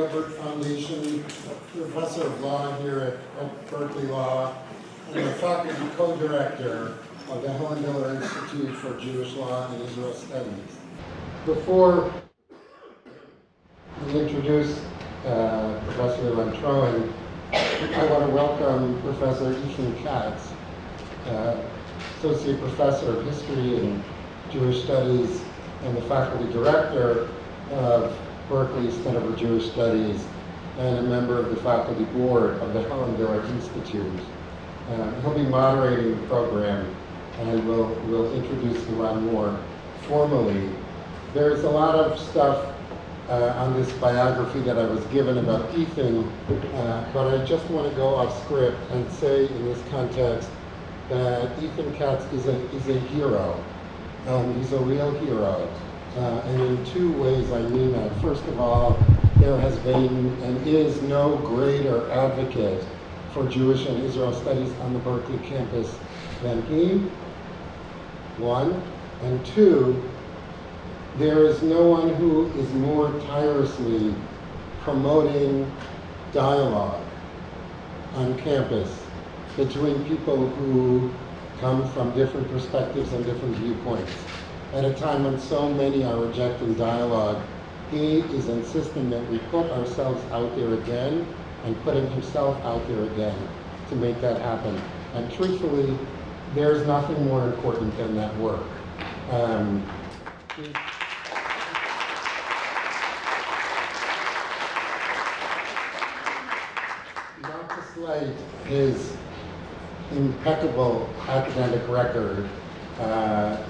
Gilbert Foundation, professor of law here at Berkeley Law, and the faculty co-director of the Helen Diller Institute for Jewish Law and Israel Studies. Before we introduce Professor Ilan Troen, I want to welcome Professor Ilan Katz, Associate Professor of History and Jewish Studies and the Faculty Director of Berkeley Center for Jewish Studies and a member of the Faculty Board of the Helen Diller Institute. He'll be moderating the program and we'll introduce Ilan more formally. There's a lot of stuff on this biography that I was given about Ethan, but I just want to go off script and say in this context that Ethan Katz is a hero. He's a real hero. And in two ways I mean that. First of all, there has been and is no greater advocate for Jewish and Israel studies on the Berkeley campus than he, one. And two, there is no one who is more tirelessly promoting dialogue on campus between people who come from different perspectives and different viewpoints. At a time when so many are rejecting dialogue, he is insisting that we put ourselves out there again and putting himself out there again to make that happen. And truthfully, there's nothing more important than that work. Not to slight his impeccable academic record,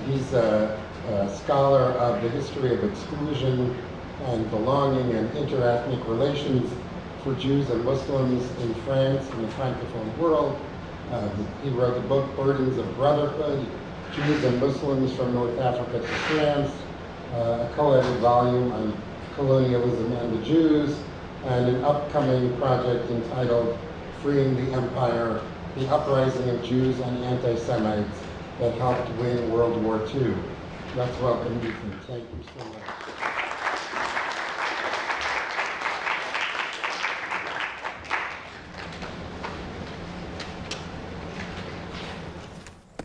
he's a scholar of the history of exclusion and belonging and interethnic relations for Jews and Muslims in France and the Francophone world. He wrote the book Burdens of Brotherhood, Jews and Muslims from North Africa to France, a co-edited volume on colonialism and the Jews, and an upcoming project entitled Freeing the Empire, the Uprising of Jews and Anti-Semites that helped win World War II. Let's welcome Ethan. Thank you so much.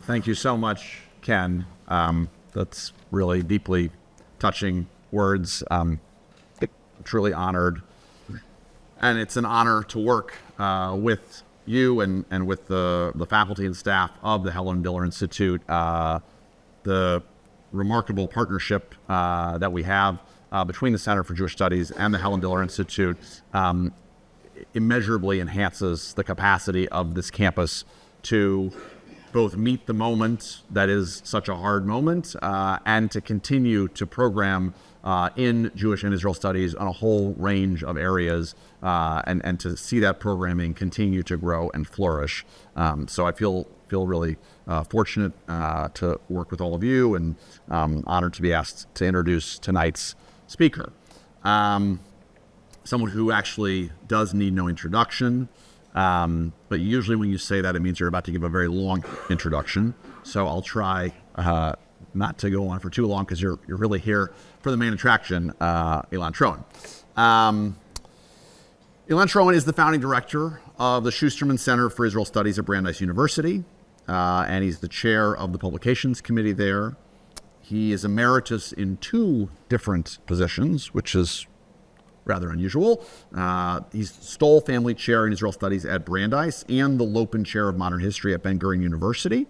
Thank you so much, Ken. That's really deeply touching words. Truly honored. And it's an honor to work with you and with the faculty and staff of the Helen Diller Institute. The remarkable partnership that we have between the Center for Jewish Studies and the Helen Diller Institute immeasurably enhances the capacity of this campus to both meet the moment that is such a hard moment and to continue to program in Jewish and Israel studies on a whole range of areas and to see that programming continue to grow and flourish. So I feel really fortunate to work with all of you and honored to be asked to introduce tonight's speaker. Someone who actually does need no introduction, but usually when you say that, it means you're about to give a very long introduction. So I'll try not to go on for too long because you're really here for the main attraction, Ilan Troen. Ilan Troen is the founding director of the Schusterman Center for Israel Studies at Brandeis University, and he's the chair of the publications committee there. He is emeritus in 2 different positions, which is rather unusual. He's Stoll Family Chair in Israel Studies at Brandeis and the Lopen Chair of Modern History at Ben-Gurion University.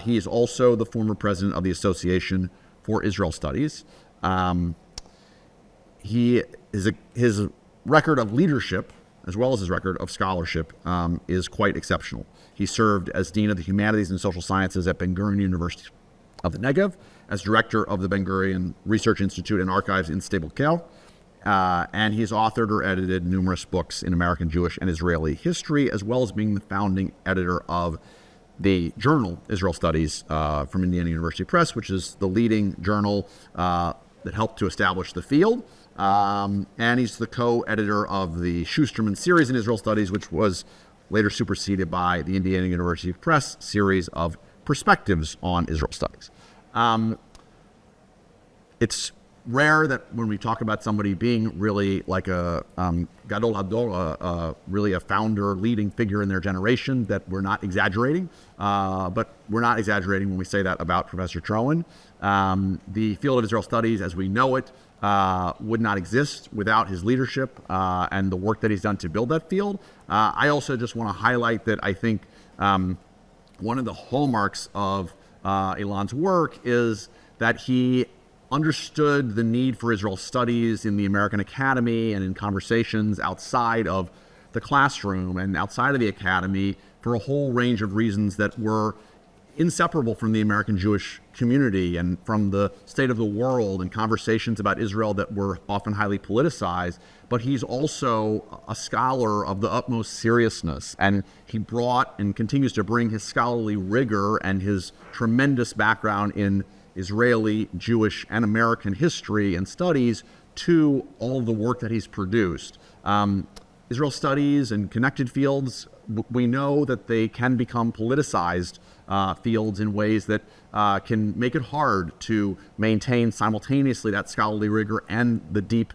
He is also the former president of the Association for Israel Studies. His record of leadership, as well as his record of scholarship, is quite exceptional. He served as Dean of the Humanities and Social Sciences at Ben-Gurion University of the Negev, as director of the Ben-Gurion Research Institute and Archives in Sde Boker, and he's authored or edited numerous books in American Jewish and Israeli history, as well as being the founding editor of the journal Israel Studies from Indiana University Press, which is the leading journal that helped to establish the field. And he's the co-editor of the Schusterman series in Israel Studies, which was later superseded by the Indiana University Press series of perspectives on Israel Studies. It's rare that when we talk about somebody being really like a gadol hador, really a founder, leading figure in their generation, that we're not exaggerating. But we're not exaggerating when we say that about Professor Troen. The field of Israel studies, as we know it, would not exist without his leadership and the work that he's done to build that field. I also just want to highlight that I think one of the hallmarks of Ilan's work is that he understood the need for Israel studies in the American academy and in conversations outside of the classroom and outside of the academy for a whole range of reasons that were inseparable from the American Jewish community and from the state of the world and conversations about Israel that were often highly politicized. But he's also a scholar of the utmost seriousness, and he brought and continues to bring his scholarly rigor and his tremendous background in Israeli, Jewish, and American history and studies to all of the work that he's produced. Israel studies and connected fields, we know that they can become politicized fields in ways that can make it hard to maintain simultaneously that scholarly rigor and the deep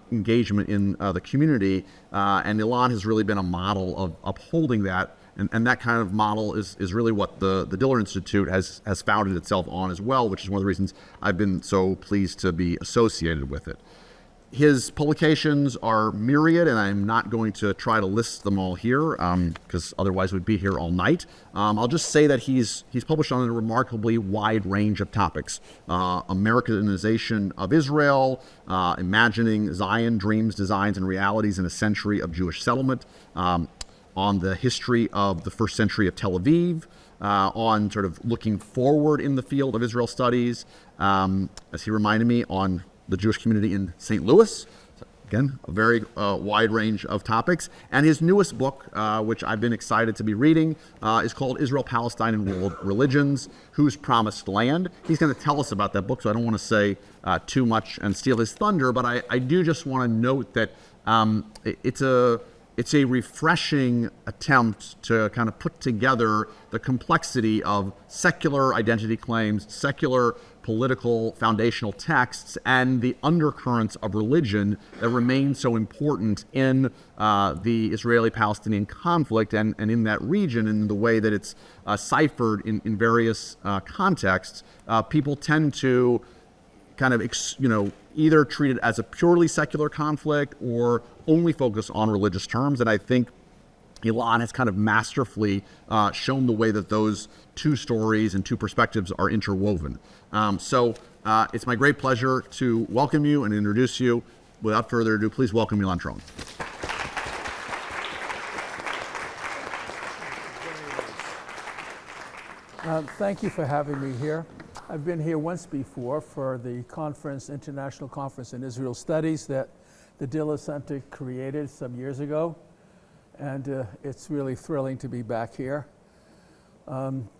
engagement in the community. And Ilan has really been a model of upholding that. And that kind of model is really what the Diller Institute has founded itself on as well, which is one of the reasons I've been so pleased to be associated with it. His publications are myriad, and I'm not going to try to list them all here because otherwise we'd be here all night. I'll just say that he's published on a remarkably wide range of topics. Americanization of Israel, imagining Zion, dreams, designs, and realities in a century of Jewish settlement, on the history of the first century of Tel Aviv, on sort of looking forward in the field of Israel studies, as he reminded me, on the Jewish community in St. Louis. So again, a very wide range of topics. And his newest book, which I've been excited to be reading, is called Israel-Palestine and World Religions, Whose Promised Land? He's going to tell us about that book, so I don't want to say too much and steal his thunder, but I do just want to note that it's a refreshing attempt to kind of put together the complexity of secular identity claims, secular political foundational texts, and the undercurrents of religion that remain so important in the Israeli-Palestinian conflict and in that region, in the way that it's ciphered in various contexts. People tend to kind of, either treat it as a purely secular conflict or only focus on religious terms. And I think Ilan has kind of masterfully shown the way that those two stories and two perspectives are interwoven. So it's my great pleasure to welcome you and introduce you. Without further ado, please welcome Ilan Troen. Thank you for having me here. I've been here once before for the conference, International Conference in Israel Studies that the Diller Center created some years ago. And it's really thrilling to be back here.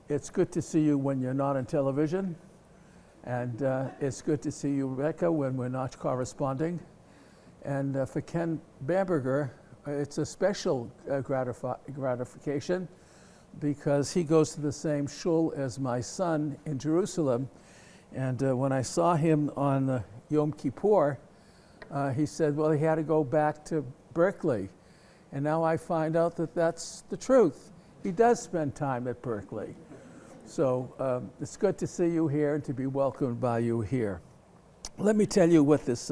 It's good to see you when you're not on television. And it's good to see you, Rebecca, when we're not corresponding. And for Ken Bamberger, it's a special gratification because he goes to the same shul as my son in Jerusalem. And when I saw him on Yom Kippur, he said, well, he had to go back to Berkeley. And now I find out that that's the truth. He does spend time at Berkeley. So it's good to see you here and to be welcomed by you here. Let me tell you what this,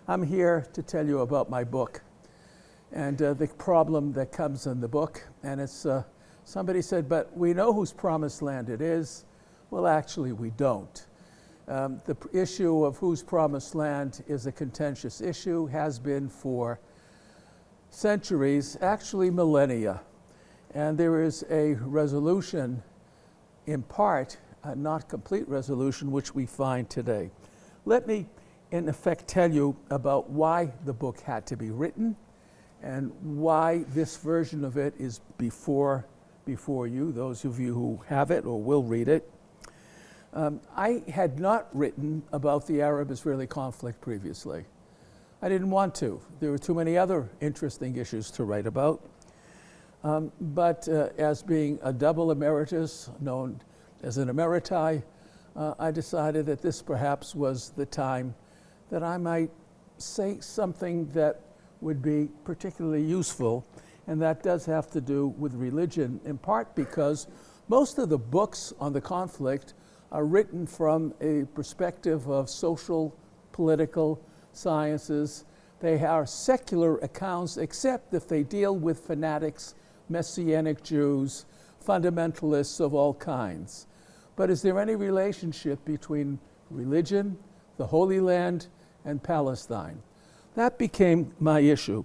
I'm here to tell you about my book and the problem that comes in the book. And it's, somebody said, but we know whose promised land it is. Well, actually, we don't. The issue of whose promised land is a contentious issue, has been for centuries, actually millennia. And there is a resolution, in part, not complete resolution, which we find today. Let me, in effect, tell you about why the book had to be written and why this version of it is before you, those of you who have it or will read it. I had not written about the Arab-Israeli conflict previously. I didn't want to. There were too many other interesting issues to write about. But as being a double emeritus, known as an emeriti, I decided that this perhaps was the time that I might say something that would be particularly useful, and that does have to do with religion, in part because most of the books on the conflict are written from a perspective of social, political sciences. They are secular accounts, except if they deal with fanatics, Messianic Jews, fundamentalists of all kinds. But is there any relationship between religion, the Holy Land, and Palestine? That became my issue.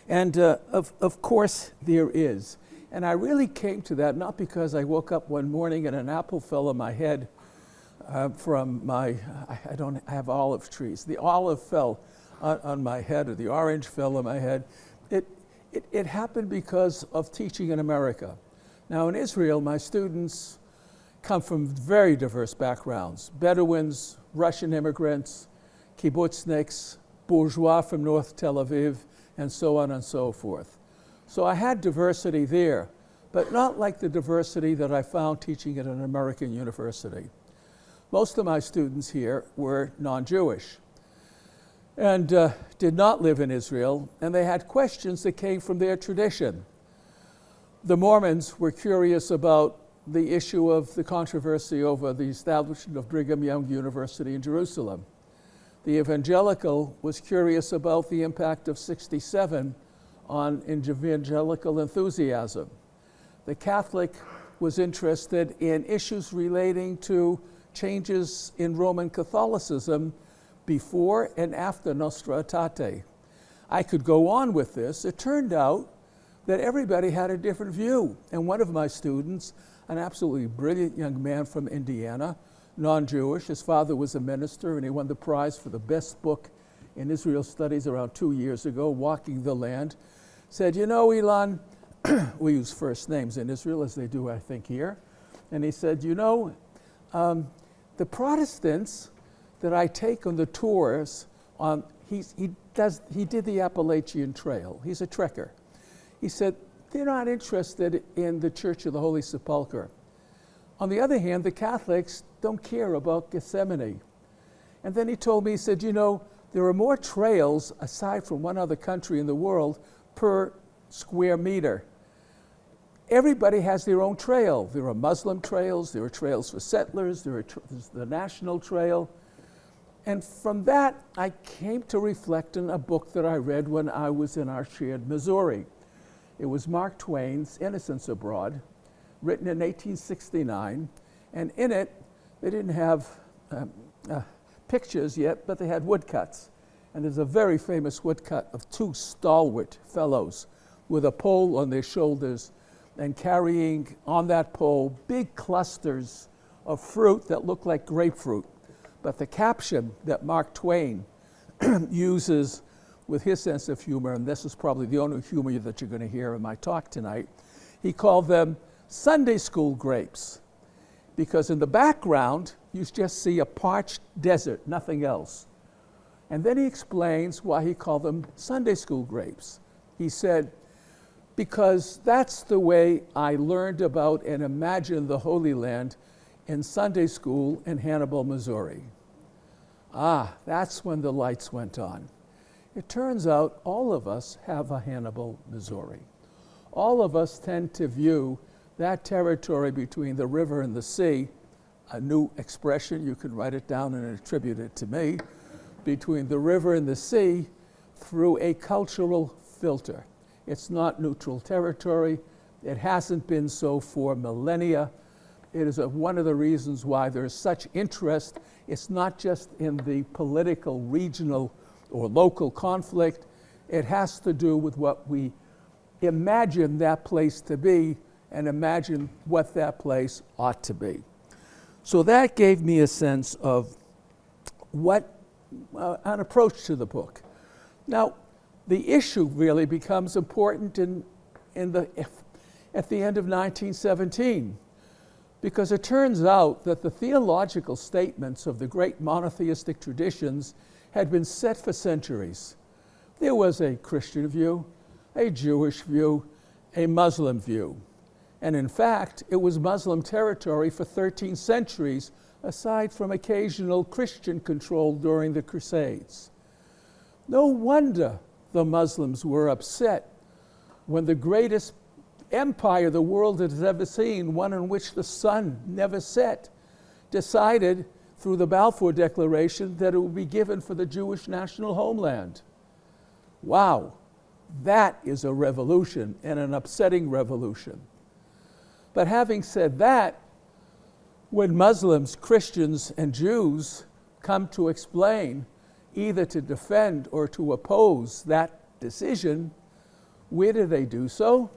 And of course there is. And I really came to that not because I woke up one morning and an apple fell on my head from my, I don't have olive trees. The olive fell on my head, or the orange fell on my head. It happened because of teaching in America. Now in Israel, my students come from very diverse backgrounds: Bedouins, Russian immigrants, kibbutzniks, bourgeois from North Tel Aviv, and so on and so forth. So I had diversity there, but not like the diversity that I found teaching at an American university. Most of my students here were non-Jewish and did not live in Israel, and they had questions that came from their tradition. The Mormons were curious about the issue of the controversy over the establishment of Brigham Young University in Jerusalem. The Evangelical was curious about the impact of '67 on evangelical enthusiasm. The Catholic was interested in issues relating to changes in Roman Catholicism before and after Nostra Aetate. I could go on with this. It turned out that everybody had a different view. And one of my students, an absolutely brilliant young man from Indiana, non-Jewish, his father was a minister, and he won the prize for the best book in Israel studies around 2 years ago, Walking the Land, said, "You know, Ilan," we use first names in Israel as they do, I think, here, and he said, "You know, the Protestants that I take on the tours, he did the Appalachian Trail. He's a trekker. He said, they're not interested in the Church of the Holy Sepulchre. On the other hand, the Catholics don't care about Gethsemane." And then he told me, he said, "You know, there are more trails, aside from one other country in the world, per square meter. Everybody has their own trail. There are Muslim trails, there are trails for settlers, there's the National Trail." And from that, I came to reflect on a book that I read when I was in our shared Missouri. It was Mark Twain's Innocents Abroad, written in 1869, and in it, they didn't have pictures yet, but they had woodcuts. And there's a very famous woodcut of two stalwart fellows with a pole on their shoulders and carrying on that pole big clusters of fruit that look like grapefruit. But the caption that Mark Twain uses with his sense of humor, and this is probably the only humor that you're going to hear in my talk tonight, he called them Sunday school grapes, because in the background, you just see a parched desert, nothing else. And then he explains why he called them Sunday school grapes. He said, "Because that's the way I learned about and imagined the Holy Land in Sunday school in Hannibal, Missouri." That's when the lights went on. It turns out all of us have a Hannibal, Missouri. All of us tend to view that territory between the river and the sea, a new expression, you can write it down and attribute it to me, between the river and the sea through a cultural filter. It's not neutral territory. It hasn't been so for millennia. It is one of the reasons why there's such interest. It's not just in the political, regional, or local conflict. It has to do with what we imagine that place to be and imagine what that place ought to be. So that gave me a sense of what an approach to the book. Now, the issue really becomes important at the end of 1917, because it turns out that the theological statements of the great monotheistic traditions had been set for centuries. There was a Christian view, a Jewish view, a Muslim view. And in fact, it was Muslim territory for 13 centuries aside from occasional Christian control during the Crusades. No wonder the Muslims were upset when the greatest empire the world has ever seen, one in which the sun never set, decided through the Balfour Declaration that it would be given for the Jewish national homeland. Wow, that is a revolution, and an upsetting revolution. But having said that, when Muslims, Christians, and Jews come to explain, either to defend or to oppose that decision, where do they do so?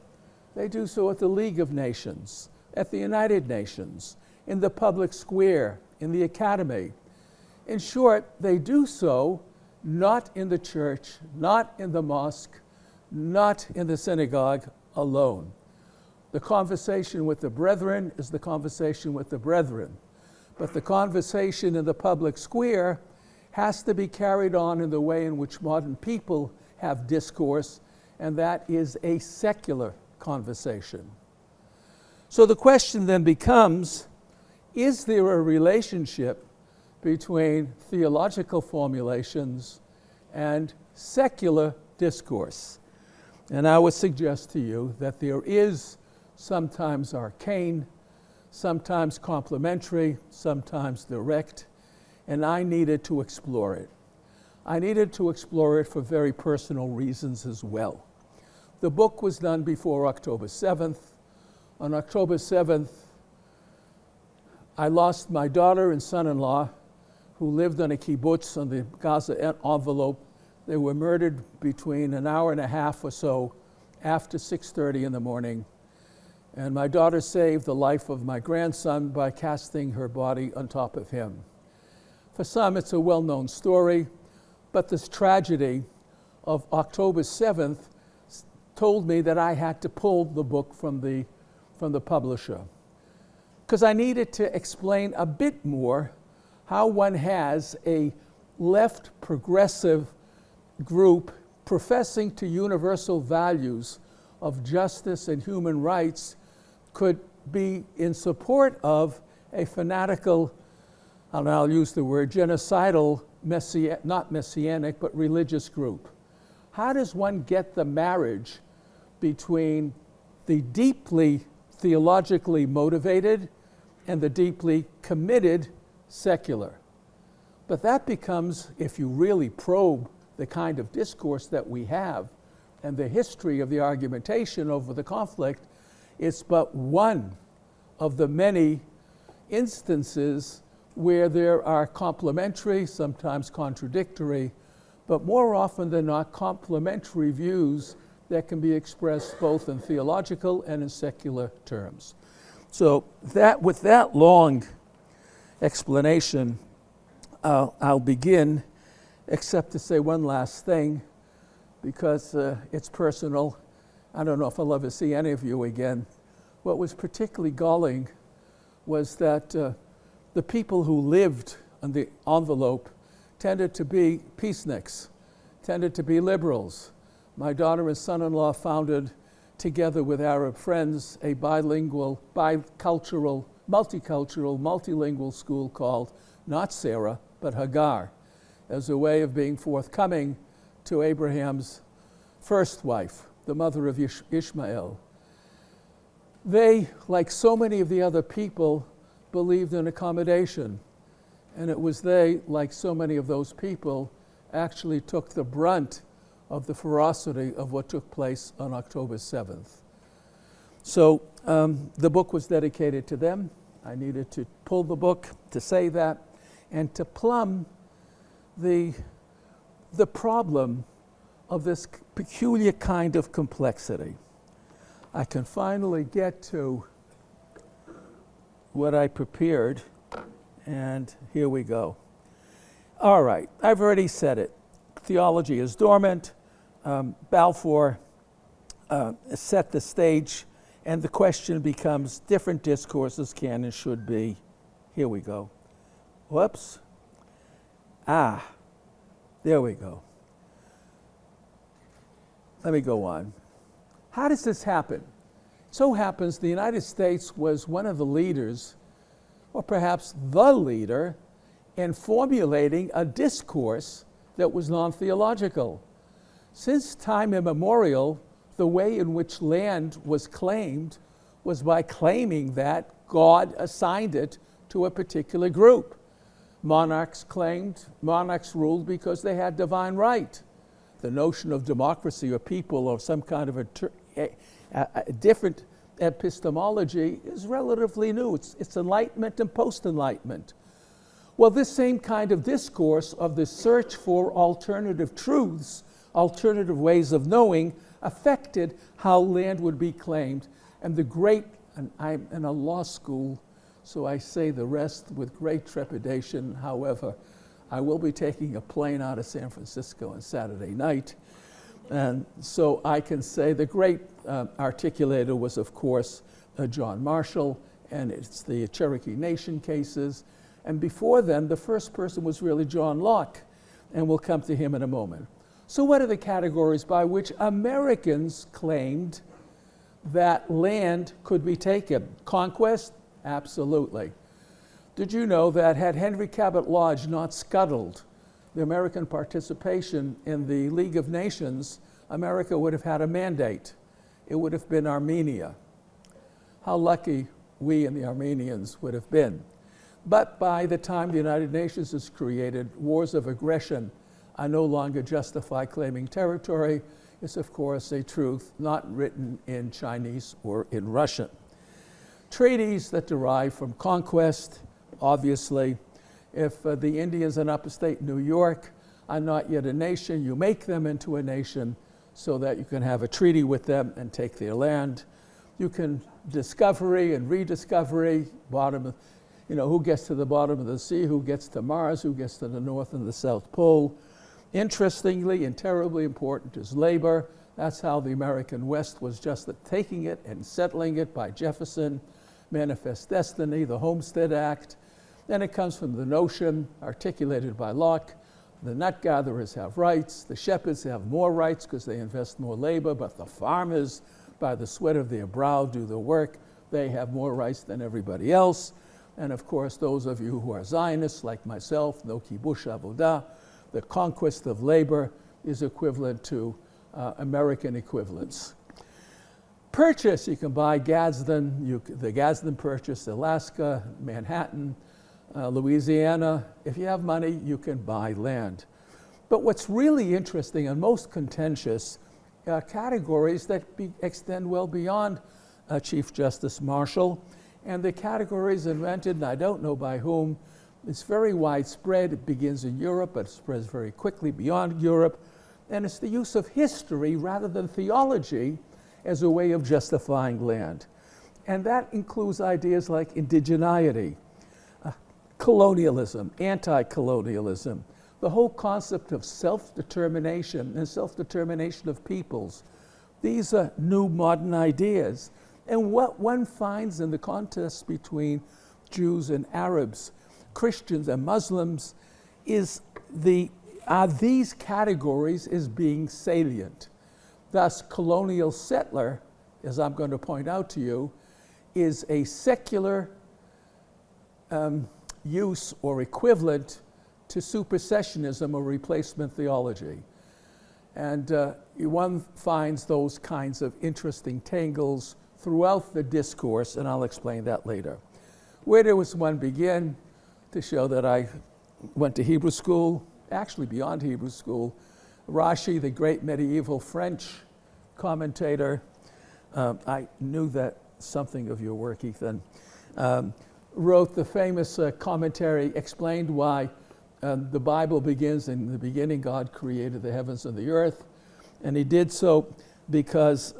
They do so at the League of Nations, at the United Nations, in the public square, in the academy. In short, they do so not in the church, not in the mosque, not in the synagogue alone. The conversation with the brethren is the conversation with the brethren. But the conversation in the public square has to be carried on in the way in which modern people have discourse, and that is a secular conversation. So the question then becomes, is there a relationship between theological formulations and secular discourse? And I would suggest to you that there is, sometimes arcane, sometimes complementary, sometimes direct, and I needed to explore it. I needed to explore it for very personal reasons as well. The book was done before October 7th. On October 7th, I lost my daughter and son-in-law, who lived on a kibbutz on the Gaza envelope. They were murdered between an hour and a half or so after 6:30 in the morning. And my daughter saved the life of my grandson by casting her body on top of him. For some, it's a well-known story, but this tragedy of October 7th told me that I had to pull the book from the publisher, because I needed to explain a bit more how one has a left progressive group professing to universal values of justice and human rights could be in support of a fanatical, and I'll use the word genocidal, not messianic, but religious group. How does one get the marriage between the deeply theologically motivated and the deeply committed secular? But that becomes, if you really probe the kind of discourse that we have and the history of the argumentation over the conflict, it's but one of the many instances where there are complementary, sometimes contradictory, but more often than not complementary views that can be expressed both in theological and in secular terms. So with that long explanation, I'll begin, except to say one last thing, because it's personal. I don't know if I'll ever see any of you again. What was particularly galling was that the people who lived on the envelope tended to be peaceniks, tended to be liberals. My daughter and son-in-law founded, together with Arab friends, a bilingual, bicultural, multilingual school called not Sarah, but Hagar, as a way of being forthcoming to Abraham's first wife, the mother of Ishmael. They, like so many of the other people, believed in accommodation. And it was they, like so many of those people, actually took the brunt of the ferocity of what took place on October 7th. So the book was dedicated to them. I needed to pull the book to say that and to plumb the problem of this peculiar kind of complexity. I can finally get to what I prepared, and here we go. All right, I've already said it. Theology is dormant. Balfour set the stage, and the question becomes different discourses can and should be. Here we go. Whoops. There we go. Let me go on. How does this happen? It so happens the United States was one of the leaders or perhaps the leader, in formulating a discourse that was non-theological. Since time immemorial, the way in which land was claimed was by claiming that God assigned it to a particular group. Monarchs ruled because they had divine right. The notion of democracy or people or some kind of a different epistemology is relatively new. It's Enlightenment and post-Enlightenment. Well, this same kind of discourse of the search for alternative truths, alternative ways of knowing, affected how land would be claimed. And and I'm in a law school, so I say the rest with great trepidation. However, I will be taking a plane out of San Francisco on Saturday night. And so I can say the great articulator was, of course, John Marshall, and it's the Cherokee Nation cases. And before then, the first person was really John Locke, and we'll come to him in a moment. So what are the categories by which Americans claimed that land could be taken? Conquest? Absolutely. Did you know that had Henry Cabot Lodge not scuttled the American participation in the League of Nations, America would have had a mandate. It would have been Armenia. How lucky we and the Armenians would have been. But by the time the United Nations is created, wars of aggression are no longer justify claiming territory. It's, of course, a truth not written in Chinese or in Russian. Treaties that derive from conquest, obviously, if the Indians in upstate New York are not yet a nation, you make them into a nation so that you can have a treaty with them and take their land. You can discovery and rediscovery, who gets to the bottom of the sea, who gets to Mars, who gets to the North and the South Pole. Interestingly and terribly important is labor. That's how the American West was just taking it and settling it by Jefferson, Manifest Destiny, the Homestead Act. Then it comes from the notion articulated by Locke, the nut gatherers have rights, the shepherds have more rights because they invest more labor, but the farmers, by the sweat of their brow, do the work. They have more rights than everybody else. And of course, those of you who are Zionists, like myself, no kibush avodah, the conquest of labor is equivalent to American equivalents. Purchase, you can buy Gadsden, the Gadsden Purchase, Alaska, Manhattan, Louisiana. If you have money, you can buy land. But what's really interesting and most contentious are categories that extend well beyond Chief Justice Marshall. And the categories invented, and I don't know by whom, it's very widespread. It begins in Europe, but it spreads very quickly beyond Europe. And it's the use of history rather than theology as a way of justifying land. And that includes ideas like indigeneity, colonialism, anti-colonialism, the whole concept of self-determination and self-determination of peoples. These are new modern ideas. And what one finds in the contest between Jews and Arabs, Christians and Muslims, are these categories as being salient. Thus, colonial settler, as I'm going to point out to you, is a secular use or equivalent to supersessionism or replacement theology. And one finds those kinds of interesting tangles throughout the discourse, and I'll explain that later. Where does one begin? To show that I went to Hebrew school, actually beyond Hebrew school. Rashi, the great medieval French commentator, I knew that something of your work, Ethan, wrote the famous commentary, explained why the Bible begins, in the beginning God created the heavens and the earth. And he did so because,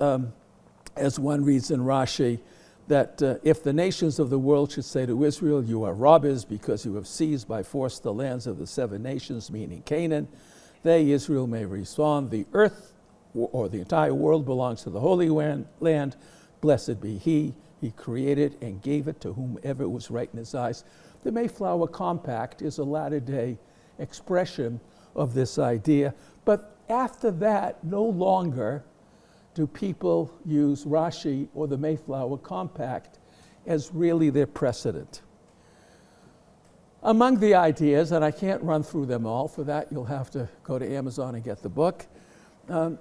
as one reads in Rashi, that if the nations of the world should say to Israel, you are robbers because you have seized by force the lands of the 7 nations, meaning Canaan, they, Israel, may respond, the earth or the entire world belongs to the Holy Land. Blessed be he created and gave it to whomever it was right in his eyes. The Mayflower Compact is a latter-day expression of this idea. But after that, no longer do people use Rashi or the Mayflower Compact as really their precedent. Among the ideas, and I can't run through them all, for that you'll have to go to Amazon and get the book,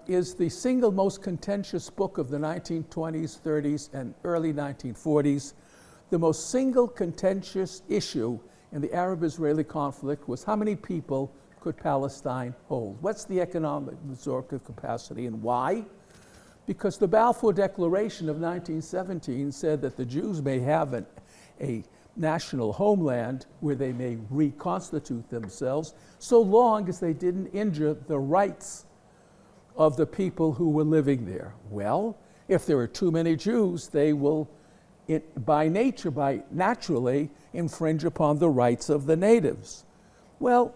is the single most contentious book of the 1920s, 30s, and early 1940s. The most single contentious issue in the Arab-Israeli conflict was how many people could Palestine hold? What's the economic absorptive capacity and why? Because the Balfour Declaration of 1917 said that the Jews may have a national homeland where they may reconstitute themselves so long as they didn't injure the rights of the people who were living there. Well, if there are too many Jews, they will, naturally, infringe upon the rights of the natives. Well,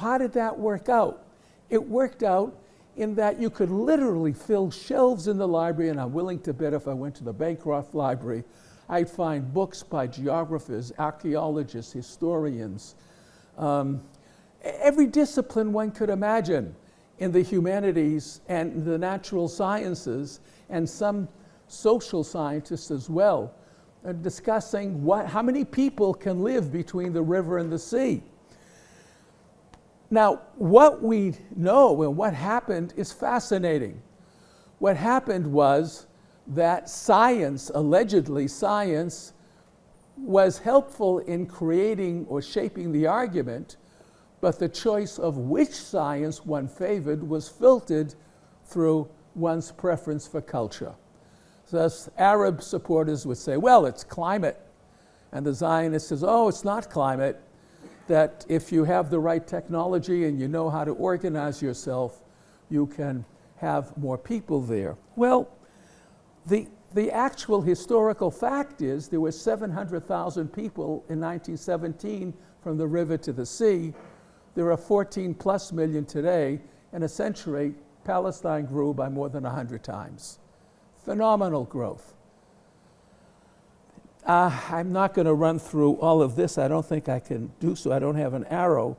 how did that work out? It worked out in that you could literally fill shelves in the library, and I'm willing to bet if I went to the Bancroft Library, I'd find books by geographers, archaeologists, historians, every discipline one could imagine in the humanities and the natural sciences, and some social scientists as well, discussing how many people can live between the river and the sea. Now, what we know and what happened is fascinating. What happened was that science, allegedly science, was helpful in creating or shaping the argument, but the choice of which science one favored was filtered through one's preference for culture. Thus, Arab supporters would say, well, it's climate. And the Zionist says, oh, it's not climate. That if you have the right technology and you know how to organize yourself, you can have more people there. Well, the actual historical fact is there were 700,000 people in 1917 from the river to the sea. There are 14 plus million today. In a century, Palestine grew by more than 100 times. Phenomenal growth. I'm not going to run through all of this. I don't think I can do so. I don't have an arrow.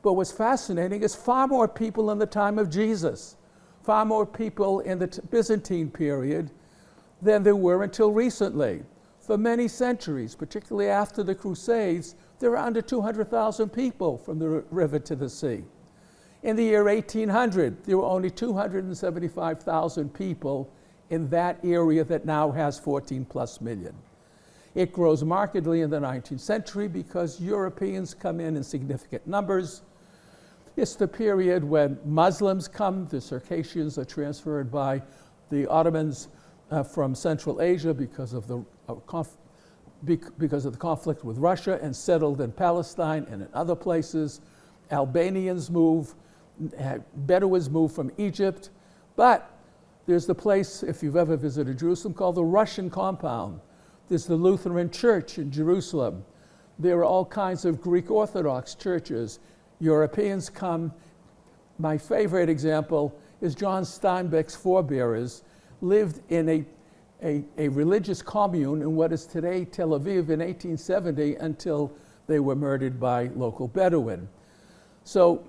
But what's fascinating is far more people in the time of Jesus, far more people in the Byzantine period than there were until recently. For many centuries, particularly after the Crusades, there were under 200,000 people from the river to the sea. In the year 1800, there were only 275,000 people in that area that now has 14 plus million. It grows markedly in the 19th century because Europeans come in significant numbers. It's the period when Muslims come. The Circassians are transferred by the Ottomans from Central Asia because of the conflict with Russia, and settled in Palestine and in other places. Albanians move, Bedouins move from Egypt. But there's the place, if you've ever visited Jerusalem, called the Russian Compound. There's the Lutheran Church in Jerusalem. There are all kinds of Greek Orthodox churches. Europeans come. My favorite example is John Steinbeck's forebearers lived in a religious commune in what is today Tel Aviv in 1870 until they were murdered by local Bedouin. So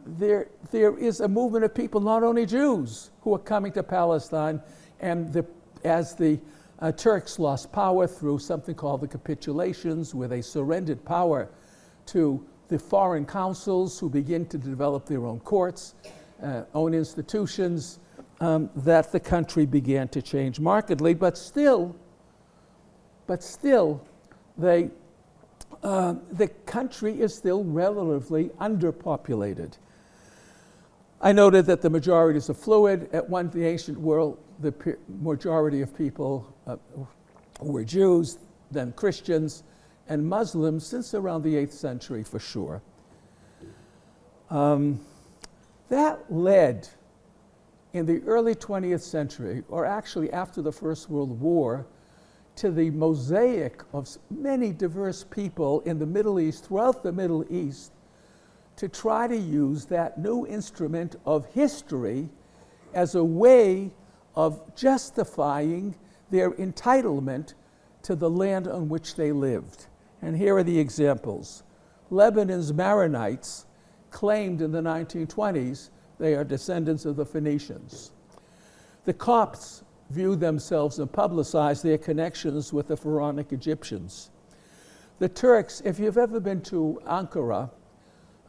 there is a movement of people, not only Jews, who are coming to Palestine, and as the Turks lost power through something called the capitulations, where they surrendered power to the foreign councils who begin to develop their own courts, own institutions, that the country began to change markedly. But still, the country is still relatively underpopulated. I noted that the majorities are fluid. At one, the ancient world, the majority of people were Jews, then Christians, and Muslims since around the 8th century for sure. That led in the early 20th century, or actually after the First World War, to the mosaic of many diverse people in the Middle East, throughout the Middle East, to try to use that new instrument of history as a way of justifying their entitlement to the land on which they lived. And here are the examples. Lebanon's Maronites claimed in the 1920s they are descendants of the Phoenicians. The Copts viewed themselves and publicized their connections with the Pharaonic Egyptians. The Turks, if you've ever been to Ankara,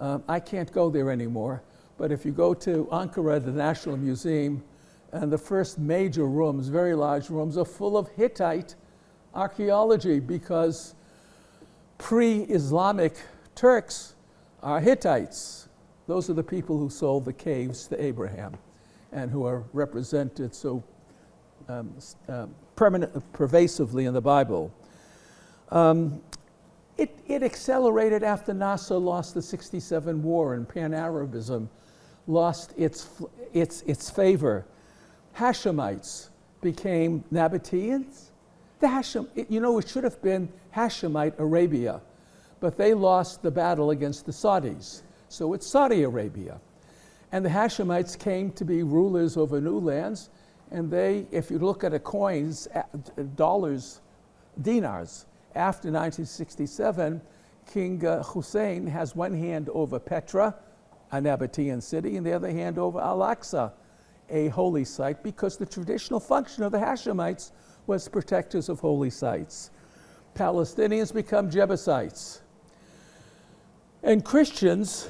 I can't go there anymore, but if you go to Ankara, the National Museum, and the first major rooms, very large rooms, are full of Hittite archaeology, because pre-Islamic Turks are Hittites. Those are the people who sold the caves to Abraham and who are represented so pervasively in the Bible. It accelerated after Nasser lost the '67 war and Pan-Arabism lost its favor. Hashemites became Nabateans. It should have been Hashemite Arabia, but they lost the battle against the Saudis. So it's Saudi Arabia. And the Hashemites came to be rulers over new lands, and they, if you look at the coins, dollars, dinars, after 1967, King Hussein has one hand over Petra, a Nabatean city, and the other hand over Al-Aqsa, a holy site, because the traditional function of the Hashemites was protectors of holy sites. Palestinians become Jebusites. And Christians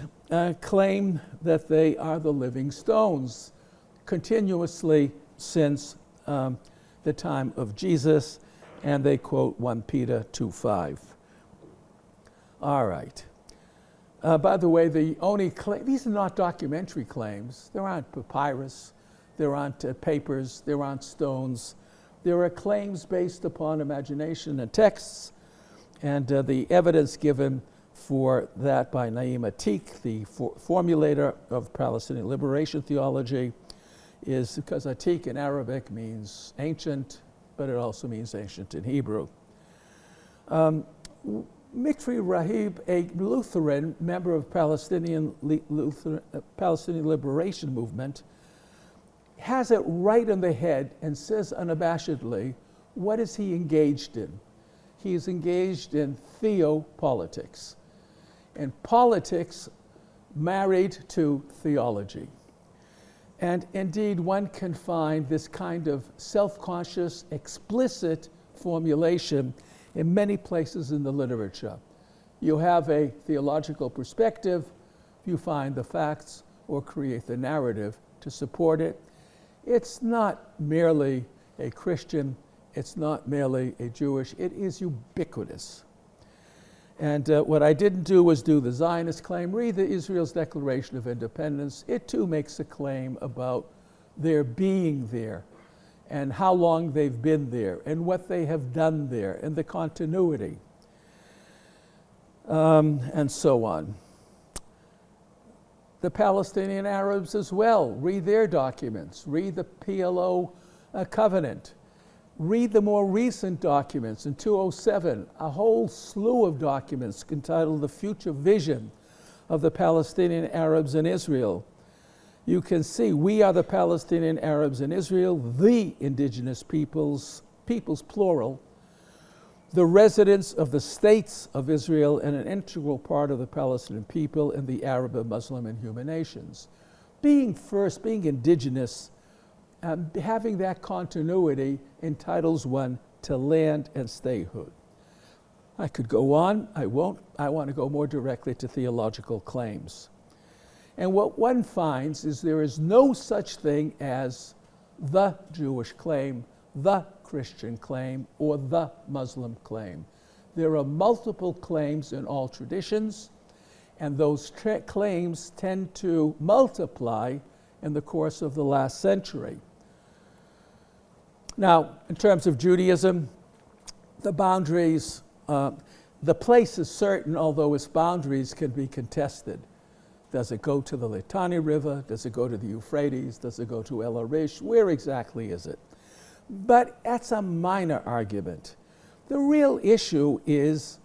claim that they are the living stones continuously since the time of Jesus, and they quote 1 Peter 2:5. All right. By the way, the only these are not documentary claims. There aren't papyrus, there aren't papers, there aren't stones. There are claims based upon imagination and texts, and the evidence given for that by Naim Atik, the formulator of Palestinian liberation theology, is because Atik in Arabic means ancient, but it also means ancient in Hebrew. Mitri Rahib, a Lutheran member of Palestinian liberation movement, has it right in the head and says unabashedly, what is he engaged in? He is engaged in theopolitics, and politics married to theology. And indeed, one can find this kind of self-conscious, explicit formulation in many places in the literature. You have a theological perspective, you find the facts or create the narrative to support it. It's not merely a Christian, it's not merely a Jewish, it is ubiquitous. And what I didn't do was do the Zionist claim. Read the Israel's Declaration of Independence. It too makes a claim about their being there and how long they've been there and what they have done there and the continuity and so on. The Palestinian Arabs as well. Read their documents. Read the PLO covenant. Read the more recent documents in 2007, a whole slew of documents entitled The Future Vision of the Palestinian Arabs in Israel. You can see we are the Palestinian Arabs in Israel, the indigenous peoples plural, the residents of the states of Israel, and an integral part of the Palestinian people in the Arab and Muslim and human nations. Being indigenous, having that continuity entitles one to land and statehood. I could go on, I won't. I want to go more directly to theological claims. And what one finds is there is no such thing as the Jewish claim, the Christian claim, or the Muslim claim. There are multiple claims in all traditions, and those claims tend to multiply in the course of the last century. Now, in terms of Judaism, the boundaries, the place is certain, although its boundaries can be contested. Does it go to the Litani River? Does it go to the Euphrates? Does it go to El Arish? Where exactly is it? But that's a minor argument. The real issue is,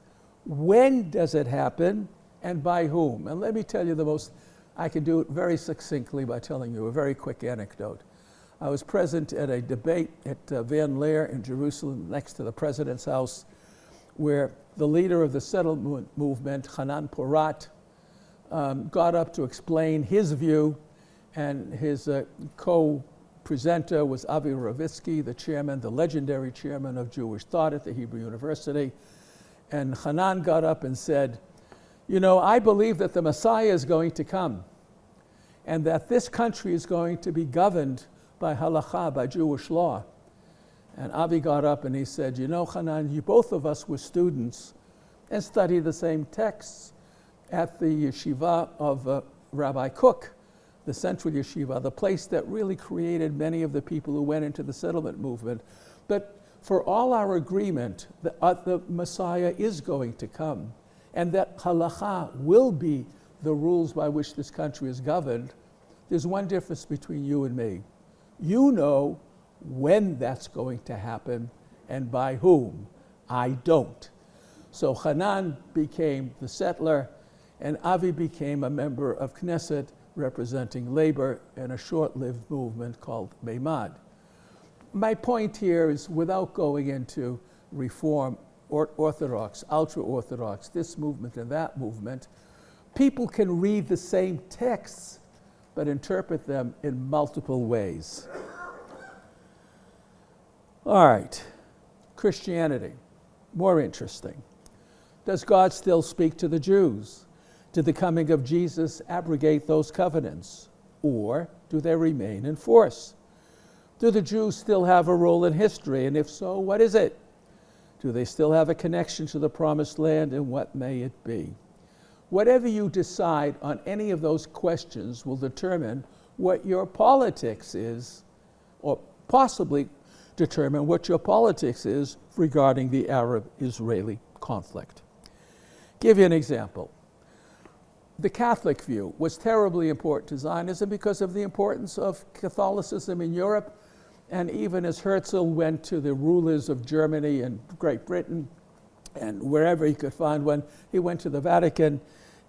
when does it happen and by whom? And let me tell you I can do it very succinctly by telling you a very quick anecdote. I was present at a debate at Van Leer in Jerusalem next to the president's house, where the leader of the settlement movement, Hanan Porat, got up to explain his view, and his co-presenter was Avi Ravitsky, the legendary chairman of Jewish thought at the Hebrew University. And Hanan got up and said, you know, I believe that the Messiah is going to come and that this country is going to be governed by halakha, by Jewish law. And Avi got up and he said, you know, Hanan, you both of us were students and studied the same texts at the yeshiva of Rabbi Cook, the central yeshiva, the place that really created many of the people who went into the settlement movement. But for all our agreement that the Messiah is going to come and that halakha will be the rules by which this country is governed, there's one difference between you and me. You know when that's going to happen and by whom. I don't. So Hanan became the settler and Avi became a member of Knesset representing labor in a short-lived movement called Meimad. My point here is, without going into Reform, Orthodox, ultra-Orthodox, this movement and that movement, people can read the same texts but interpret them in multiple ways. All right, Christianity, more interesting. Does God still speak to the Jews? Did the coming of Jesus abrogate those covenants? Or do they remain in force? Do the Jews still have a role in history? And if so, what is it? Do they still have a connection to the promised land, and what may it be? Whatever you decide on any of those questions will determine what your politics is, or possibly determine what your politics is regarding the Arab-Israeli conflict. Give you an example. The Catholic view was terribly important to Zionism because of the importance of Catholicism in Europe. And even as Herzl went to the rulers of Germany and Great Britain and wherever he could find one, he went to the Vatican,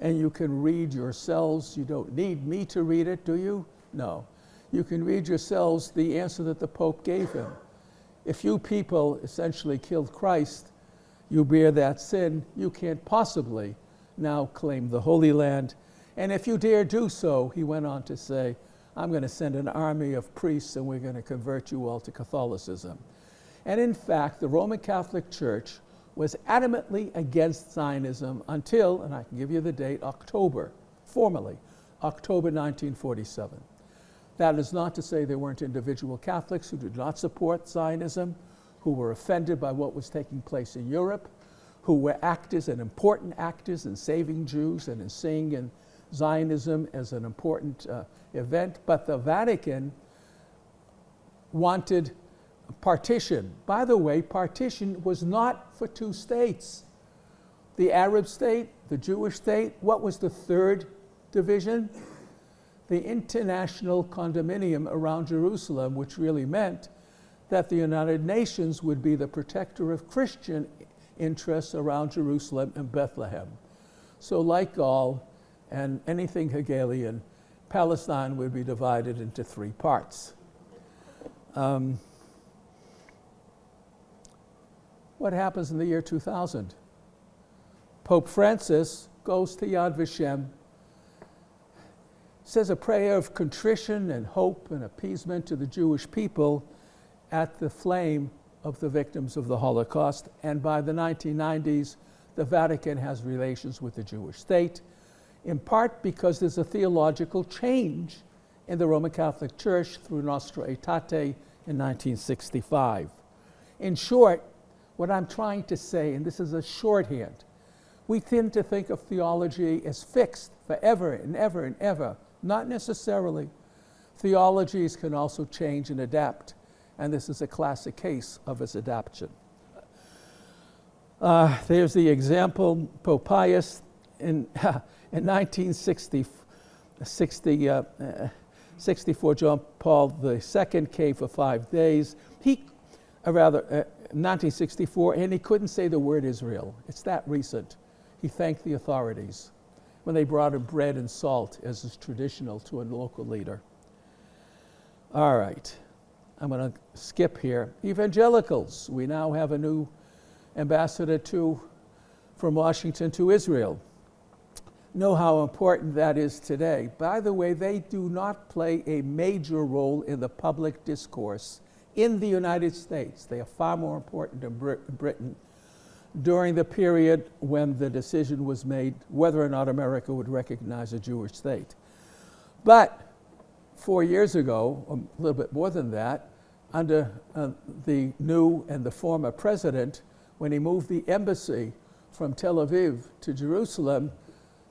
and you can read yourselves. You don't need me to read it, do you? No. You can read yourselves the answer that the Pope gave him. If you people essentially killed Christ, you bear that sin, you can't possibly now claim the Holy Land. And if you dare do so, he went on to say, I'm going to send an army of priests and we're going to convert you all to Catholicism. And in fact, the Roman Catholic Church was adamantly against Zionism until, and I can give you the date, formally, October 1947. That is not to say there weren't individual Catholics who did not support Zionism, who were offended by what was taking place in Europe, who were actors and important actors in saving Jews and in seeing in Zionism as an important event. But the Vatican wanted partition. By the way, partition was not for two states. The Arab state, the Jewish state. What was the third division? The international condominium around Jerusalem, which really meant that the United Nations would be the protector of Christian interests around Jerusalem and Bethlehem. So like Gaul and anything Hegelian, Palestine would be divided into three parts. What happens in the year 2000? Pope Francis goes to Yad Vashem, says a prayer of contrition and hope and appeasement to the Jewish people at the flame of the victims of the Holocaust. And by the 1990s, the Vatican has relations with the Jewish state, in part because there's a theological change in the Roman Catholic Church through Nostra Aetate in 1965. In short, what I'm trying to say, and this is a shorthand, we tend to think of theology as fixed forever and ever and ever. Not necessarily. Theologies can also change and adapt, and this is a classic case of its adaptation. There's the example. Pope Pius in 1964, John Paul II came for 5 days. 1964, and he couldn't say the word Israel. It's that recent. He thanked the authorities when they brought him bread and salt, as is traditional to a local leader. All right, I'm going to skip here. Evangelicals, we now have a new ambassador from Washington to Israel. Know how important that is today. By the way, they do not play a major role in the public discourse in the United States. They are far more important in Britain. during the period when the decision was made whether or not America would recognize a Jewish state. But 4 years ago, a little bit more than that, under the new and the former president, when he moved the embassy from Tel Aviv to Jerusalem,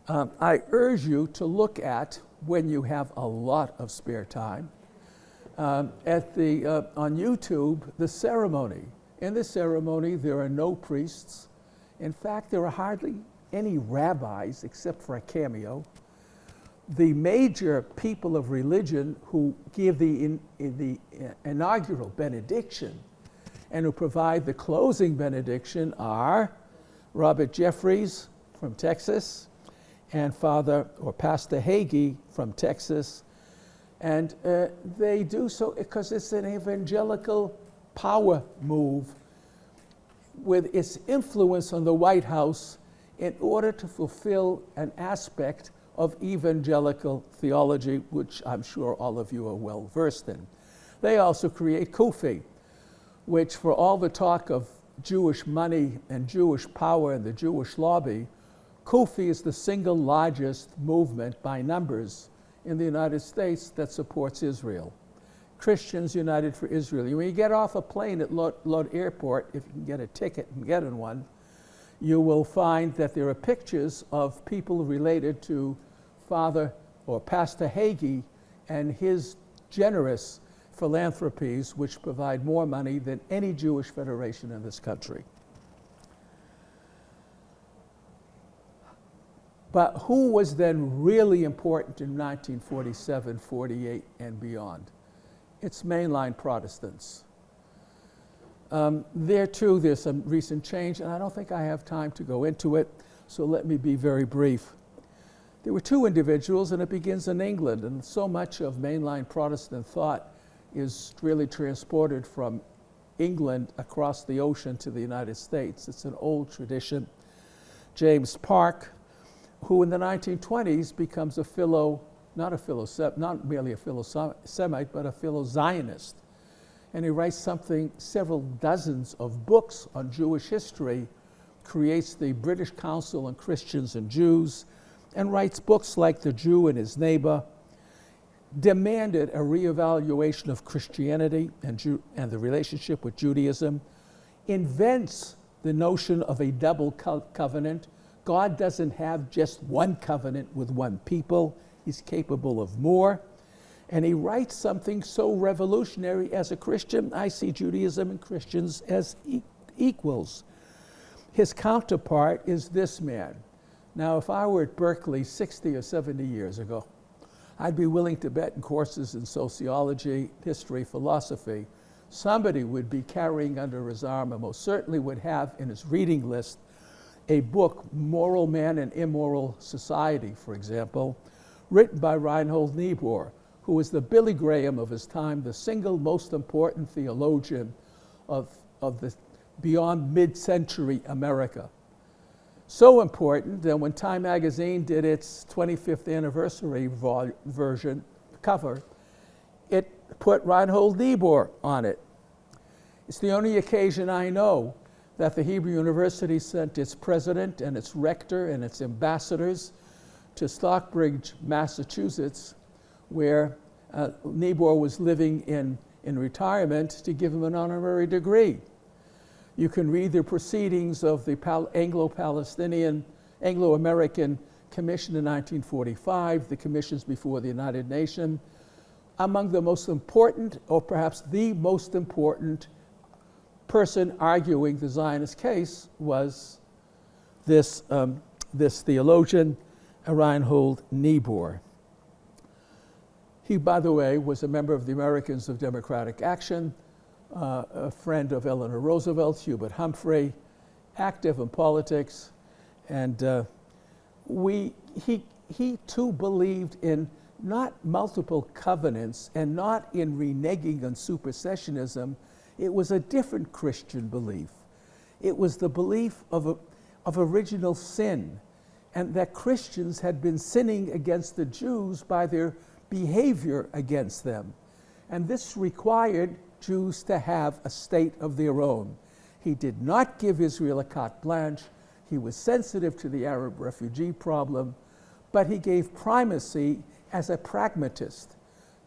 I urge you to look at, when you have a lot of spare time, on YouTube, the ceremony. In the ceremony, there are no priests. In fact, there are hardly any rabbis except for a cameo. The major people of religion who give the inaugural benediction and who provide the closing benediction are Robert Jeffries from Texas and Father or Pastor Hagee from Texas. And they do so because it's an evangelical power move with its influence on the White House in order to fulfill an aspect of evangelical theology, which I'm sure all of you are well versed in. They also create CUFI, which, for all the talk of Jewish money and Jewish power and the Jewish lobby, CUFI is the single largest movement by numbers in the United States that supports Israel. Christians United for Israel. When you get off a plane at Lod Airport, if you can get a ticket and get in one, you will find that there are pictures of people related to Father or Pastor Hagee and his generous philanthropies, which provide more money than any Jewish federation in this country. But who was then really important in 1947, 48, and beyond? It's mainline Protestants. There too, there's some recent change, and I don't think I have time to go into it, so let me be very brief. There were two individuals, and it begins in England, and so much of mainline Protestant thought is really transported from England across the ocean to the United States. It's an old tradition. James Park, who in the 1920s becomes not merely a Philo-Semite, but a Philo-Zionist. And he writes several dozens of books on Jewish history, creates the British Council on Christians and Jews, and writes books like The Jew and His Neighbor, demanded a reevaluation of Christianity and the relationship with Judaism, invents the notion of a double covenant. God doesn't have just one covenant with one people. He's capable of more. And he writes something so revolutionary. As a Christian, I see Judaism and Christians as equals. His counterpart is this man. Now, if I were at Berkeley 60 or 70 years ago, I'd be willing to bet in courses in sociology, history, philosophy, somebody would be carrying under his arm, and most certainly would have in his reading list a book, Moral Man and Immoral Society, for example, written by Reinhold Niebuhr, who was the Billy Graham of his time, the single most important theologian of the beyond mid-century America. So important that when Time magazine did its 25th anniversary cover, it put Reinhold Niebuhr on it. It's the only occasion I know that the Hebrew University sent its president and its rector and its ambassadors to Stockbridge, Massachusetts, where Niebuhr was living in retirement, to give him an honorary degree. You can read the proceedings of the Anglo-American Commission in 1945, the commissions before the United Nations. Among the most important, or perhaps the most important person arguing the Zionist case was this theologian, Reinhold Niebuhr. He, by the way, was a member of the Americans of Democratic Action, a friend of Eleanor Roosevelt, Hubert Humphrey, active in politics, and he too believed in not multiple covenants and not in reneging on supersessionism. It was a different Christian belief. It was the belief of original sin, and that Christians had been sinning against the Jews by their behavior against them. And this required Jews to have a state of their own. He did not give Israel a carte blanche. He was sensitive to the Arab refugee problem, but he gave primacy as a pragmatist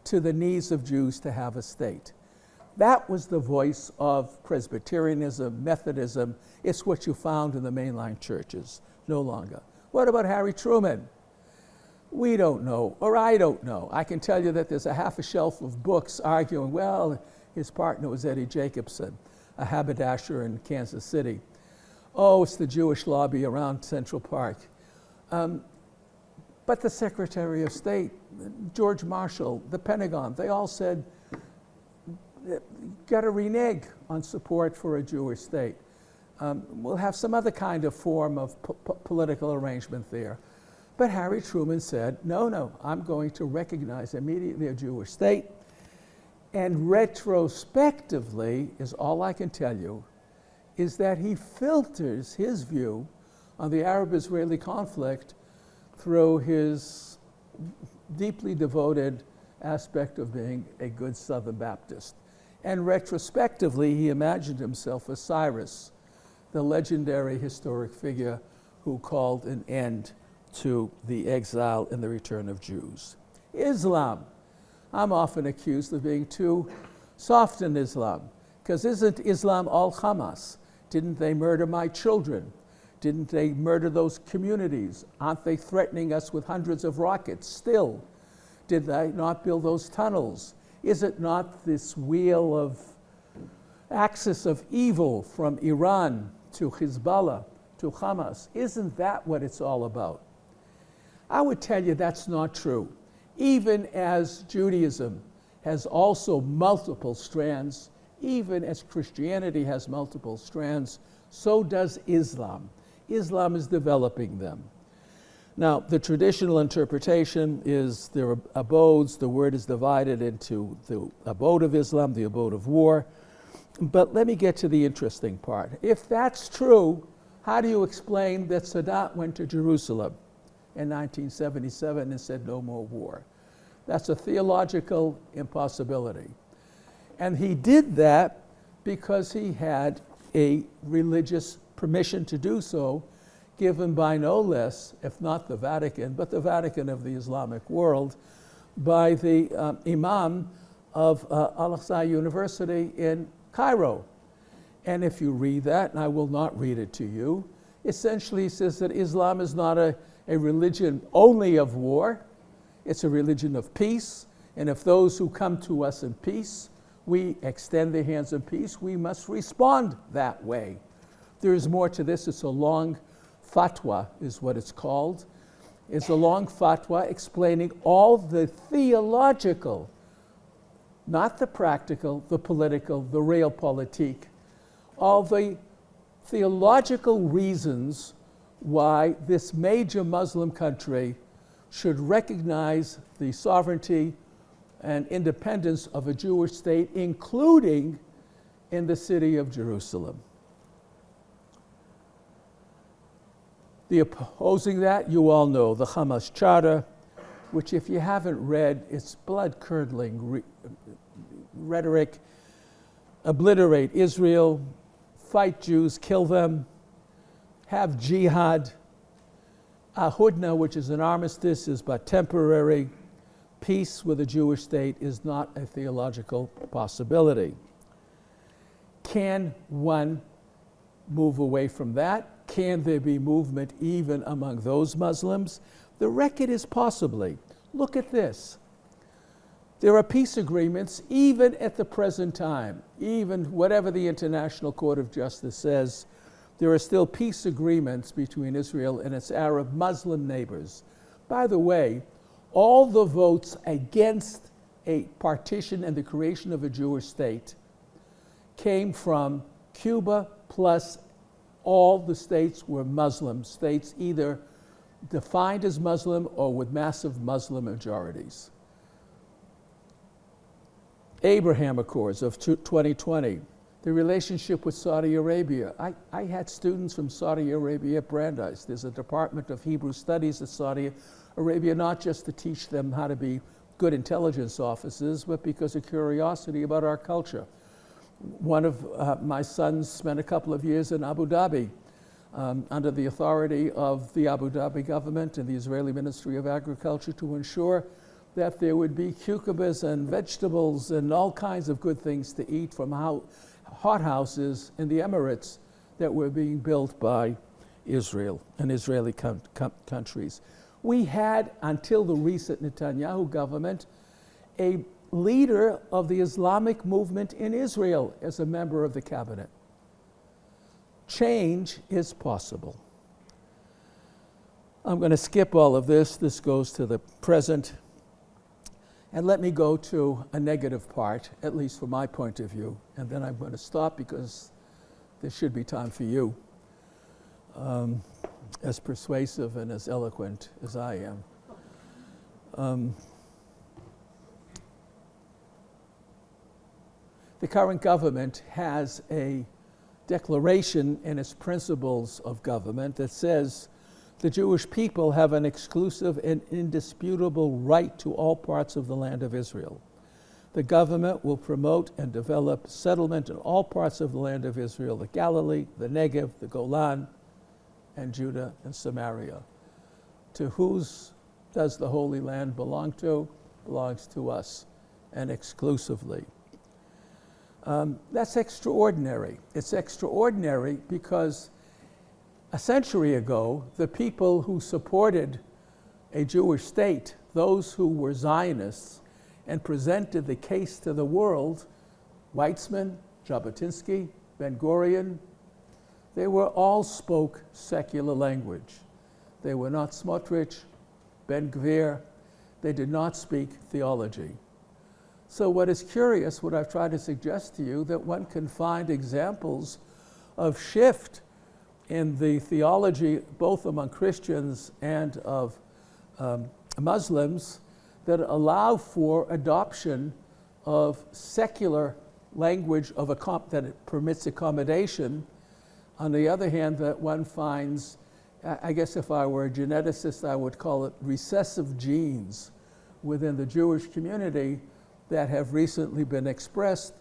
to the needs of Jews to have a state. That was the voice of Presbyterianism, Methodism. It's what you found in the mainline churches, no longer. What about Harry Truman? We don't know, or I don't know. I can tell you that there's a half a shelf of books arguing, well, his partner was Eddie Jacobson, a haberdasher in Kansas City. Oh, it's the Jewish lobby around Central Park. But the Secretary of State, George Marshall, the Pentagon, they all said, got to renege on support for a Jewish state. We'll have some other kind of form of political arrangement there. But Harry Truman said, no, I'm going to recognize immediately a Jewish state. And retrospectively, is all I can tell you, is that he filters his view on the Arab-Israeli conflict through his deeply devoted aspect of being a good Southern Baptist. And retrospectively, he imagined himself as Cyrus, the legendary historic figure who called an end to the exile and the return of Jews. Islam. I'm often accused of being too soft in Islam, because isn't Islam all Hamas? Didn't they murder my children? Didn't they murder those communities? Aren't they threatening us with hundreds of rockets still? Did they not build those tunnels? Is it not this wheel of axis of evil from Iran to Hezbollah to Hamas? Isn't that what it's all about? I would tell you that's not true. Even as Judaism has also multiple strands, even as Christianity has multiple strands, so does Islam. Islam is developing them. Now, the traditional interpretation is there are abodes. The word is divided into the abode of Islam, the abode of war. But let me get to the interesting part. If that's true, how do you explain that Sadat went to Jerusalem in 1977 and said no more war? That's a theological impossibility. And he did that because he had a religious permission to do so, given by no less, if not the Vatican, but the Vatican of the Islamic world, by the Imam of Al-Aqsa University in Cairo. And if you read that, and I will not read it to you, essentially says that Islam is not a religion only of war, it's a religion of peace, and if those who come to us in peace, we extend their hands in peace, we must respond that way. There is more to this. It's a long fatwa, is what it's called. It's a long fatwa explaining all the theological, not the practical, the political, the realpolitik, all the theological reasons why this major Muslim country should recognize the sovereignty and independence of a Jewish state, including in the city of Jerusalem. The opposing that, you all know, the Hamas Charter, which if you haven't read, it's blood-curdling rhetoric, obliterate Israel, fight Jews, kill them, have jihad. Hudna, which is an armistice, is but temporary. Peace with a Jewish state is not a theological possibility. Can one move away from that? Can there be movement even among those Muslims? The record is possibly. Look at this. There are peace agreements even at the present time. Even whatever the International Court of Justice says, there are still peace agreements between Israel and its Arab Muslim neighbors. By the way, all the votes against a partition and the creation of a Jewish state came from Cuba, plus all the states were Muslim states, either defined as Muslim or with massive Muslim majorities. Abraham Accords of 2020, the relationship with Saudi Arabia. I had students from Saudi Arabia at Brandeis. There's a Department of Hebrew Studies at Saudi Arabia, not just to teach them how to be good intelligence officers, but because of curiosity about our culture. One of my sons spent a couple of years in Abu Dhabi under the authority of the Abu Dhabi government and the Israeli Ministry of Agriculture to ensure that there would be cucumbers and vegetables and all kinds of good things to eat from hothouses in the Emirates that were being built by Israel and Israeli countries. We had, until the recent Netanyahu government, a leader of the Islamic movement in Israel as a member of the cabinet. Change is possible. I'm going to skip all of this. This goes to the present. And let me go to a negative part, at least from my point of view. And then I'm going to stop because there should be time for you, as persuasive and as eloquent as I am. The current government has a declaration in its principles of government that says the Jewish people have an exclusive and indisputable right to all parts of the land of Israel. The government will promote and develop settlement in all parts of the land of Israel, the Galilee, the Negev, the Golan, and Judah and Samaria. To whose does the Holy Land belong to? Belongs to us, and exclusively. That's extraordinary. It's extraordinary because a century ago, the people who supported a Jewish state, those who were Zionists and presented the case to the world, Weizmann, Jabotinsky, Ben Gurion, they were all spoke secular language. They were not Smotrich, Ben Gvir. They did not speak theology. So what is curious, what I've tried to suggest to you, that one can find examples of shift in the theology, both among Christians and of Muslims, that allow for adoption of secular language that it permits accommodation. On the other hand, that one finds, I guess if I were a geneticist, I would call it recessive genes within the Jewish community that have recently been expressed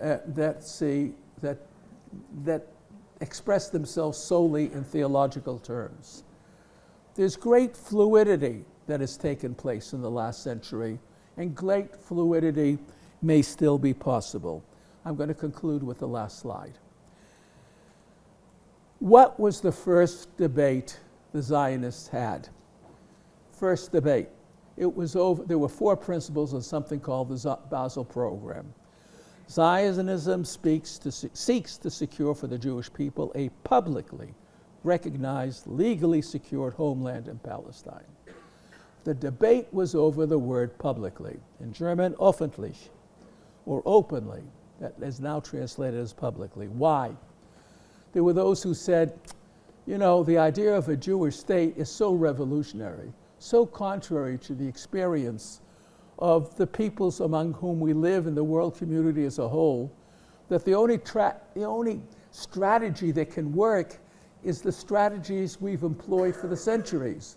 that express themselves solely in theological terms. There's great fluidity that has taken place in the last century, and great fluidity may still be possible. I'm going to conclude with the last slide. What was the first debate the Zionists had? First debate. It was over. There were 4 principles of something called the Basel Program. Zionism seeks to secure for the Jewish people a publicly recognized, legally secured homeland in Palestine. The debate was over the word publicly. In German, öffentlich, or openly. That is now translated as publicly. Why? There were those who said, you know, the idea of a Jewish state is so revolutionary, so contrary to the experience of the peoples among whom we live in the world community as a whole, that the only strategy that can work is the strategies we've employed for the centuries,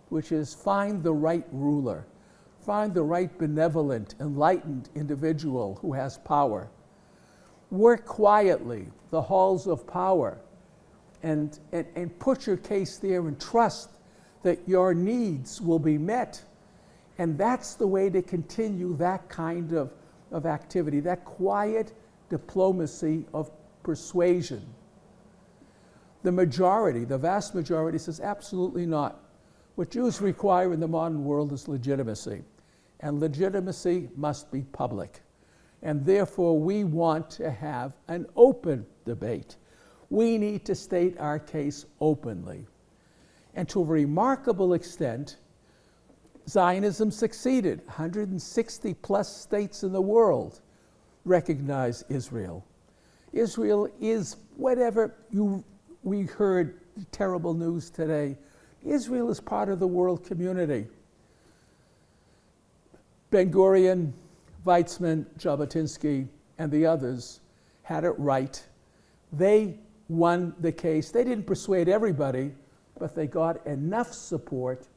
which is find the right ruler, find the right benevolent, enlightened individual who has power. Work quietly, the halls of power, and put your case there and trust that your needs will be met. And that's the way to continue that kind of activity, that quiet diplomacy of persuasion. The majority, the vast majority, says absolutely not. What Jews require in the modern world is legitimacy, and legitimacy must be public. And therefore, we want to have an open debate. We need to state our case openly. And to a remarkable extent, Zionism succeeded. 160 plus states in the world recognize Israel. Israel is whatever we heard terrible news today. Israel is part of the world community. Ben Gurion, Weizmann, Jabotinsky, and the others had it right. They won the case. They didn't persuade everybody, but they got enough support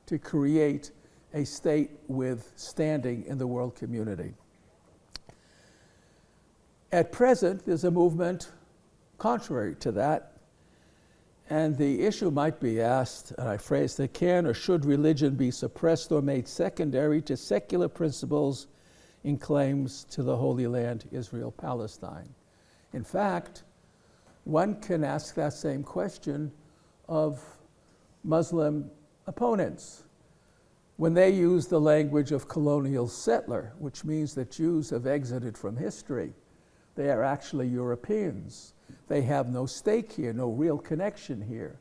to create a state with standing in the world community. At present, there's a movement contrary to that, and the issue might be asked, and I phrase it, can or should religion be suppressed or made secondary to secular principles in claims to the Holy Land, Israel-Palestine? In fact, one can ask that same question of Muslim opponents when they use the language of colonial settler, which means that Jews have exited from history. They are actually Europeans. They have no stake here, no real connection here.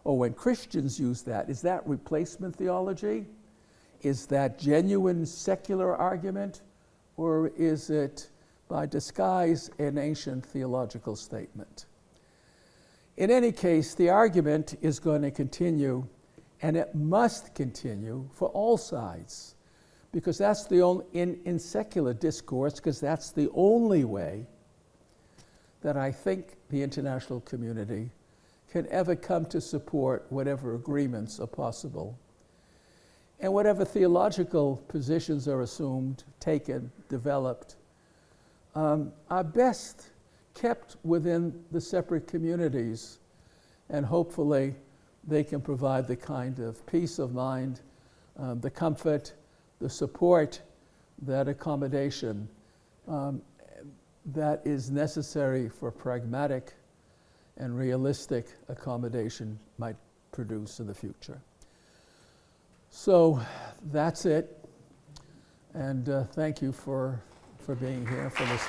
Or when Christians use that, is that replacement theology? Is that genuine secular argument? Or is it, by disguise, an ancient theological statement? In any case, the argument is going to continue, and it must continue for all sides, because that's the only, in secular discourse, because that's the only way that I think the international community can ever come to support whatever agreements are possible. And whatever theological positions are assumed, taken, developed, are best kept within the separate communities, and hopefully they can provide the kind of peace of mind, the comfort, the support, that accommodation that is necessary for pragmatic and realistic accommodation might produce in the future. So that's it, and thank you for being here for this.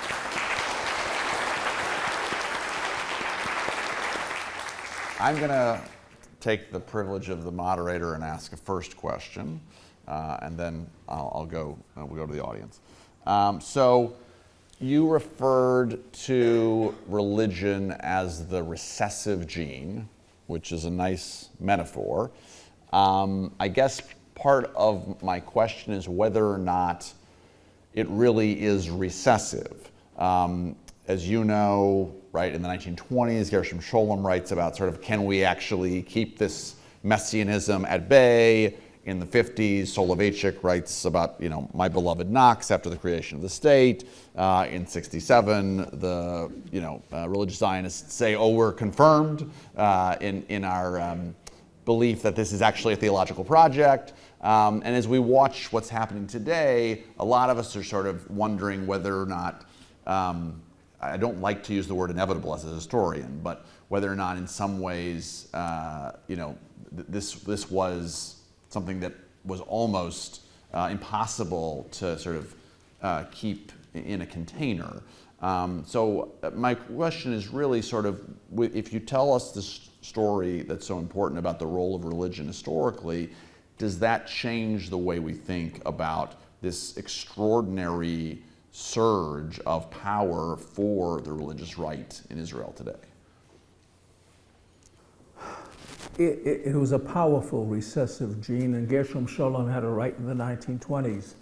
I'm going to take the privilege of the moderator and ask a first question, and then we'll go to the audience. So you referred to religion as the recessive gene, which is a nice metaphor. I guess part of my question is whether or not it really is recessive. As you know, right, in the 1920s, Gershom Scholem writes about sort of, can we actually keep this messianism at bay? In the 50s, Soloveitchik writes about, my beloved Knox after the creation of the state. In 67, the, religious Zionists say, oh, we're confirmed in our belief that this is actually a theological project. And as we watch what's happening today, a lot of us are sort of wondering whether or not, I don't like to use the word inevitable as a historian, but whether or not in some ways, this was something that was almost impossible to sort of keep in a container. So my question is really sort of, if you tell us this story that's so important about the role of religion historically, does that change the way we think about this extraordinary surge of power for the religious right in Israel today? It was a powerful recessive gene, and Gershom Scholem had it right in the 1920s.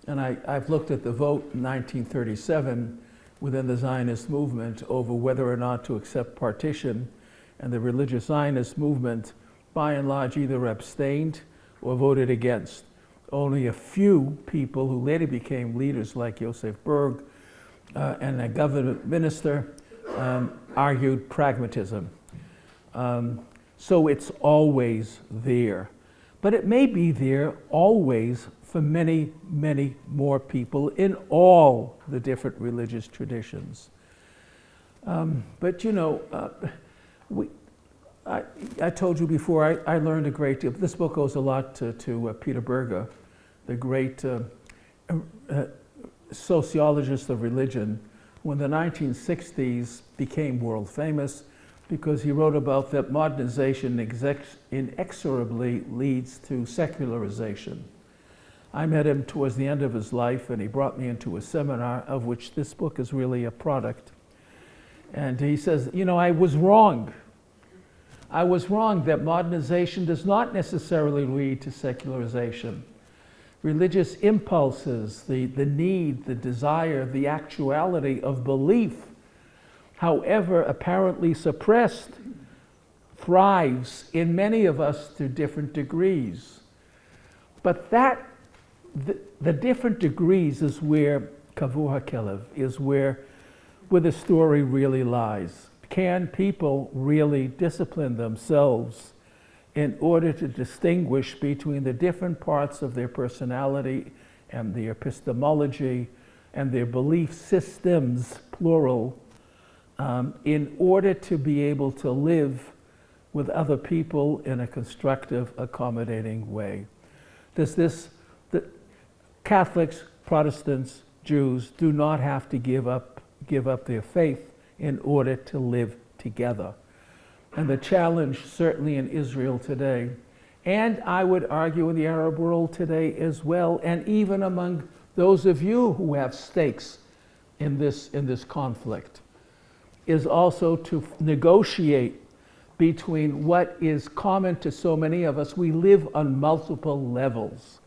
And I've looked at the vote in 1937 within the Zionist movement over whether or not to accept partition, and the religious Zionist movement, by and large, either abstained or voted against. Only a few people who later became leaders, like Yosef Berg and a government minister, argued pragmatism. So it's always there. But it may be there always for many, many more people in all the different religious traditions. But I told you before, I learned a great deal. This book owes a lot to Peter Berger, the great sociologist of religion, who in the 1960s became world famous because he wrote about that modernization inexorably leads to secularization. I met him towards the end of his life, and he brought me into a seminar of which this book is really a product. And he says, I was wrong. I was wrong that modernization does not necessarily lead to secularization. Religious impulses, the need, the desire, the actuality of belief, however apparently suppressed, thrives in many of us to different degrees. But the different degrees is where Kavur HaKelev, is where where the story really lies. Can people really discipline themselves in order to distinguish between the different parts of their personality and their epistemology and their belief systems, plural, in order to be able to live with other people in a constructive, accommodating way? The Catholics, Protestants, Jews do not have to give up their faith in order to live together. And the challenge, certainly in Israel today, and I would argue in the Arab world today as well, and even among those of you who have stakes in this conflict, is also to negotiate between what is common to so many of us. We live on multiple levels.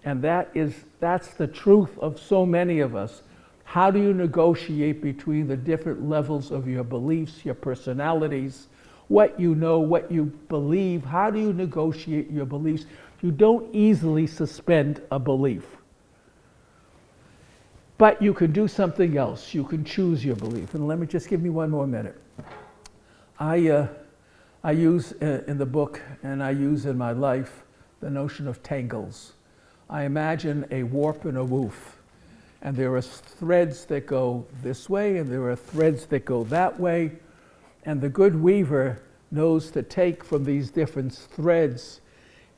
And that's the truth of so many of us. How do you negotiate between the different levels of your beliefs, your personalities, what you know, what you believe? How do you negotiate your beliefs? You don't easily suspend a belief. But you can do something else. You can choose your belief. And let me just give me one more minute. I use in the book, and I use in my life, the notion of tangles. I imagine a warp and a woof. And there are threads that go this way, and there are threads that go that way. And the good weaver knows to take from these different threads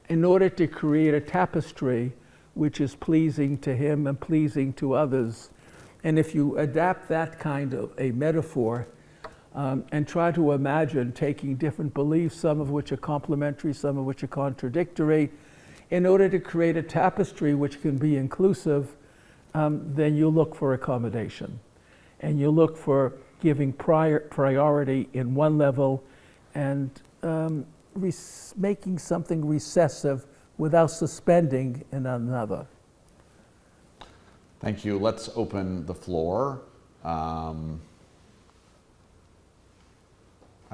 in order to create a tapestry which is pleasing to him and pleasing to others. And if you adapt that kind of a metaphor and try to imagine taking different beliefs, some of which are complementary, some of which are contradictory, in order to create a tapestry which can be inclusive, then you look for accommodation. And you look for giving priority in one level and making something recessive without suspending in another. Thank you. Let's open the floor. I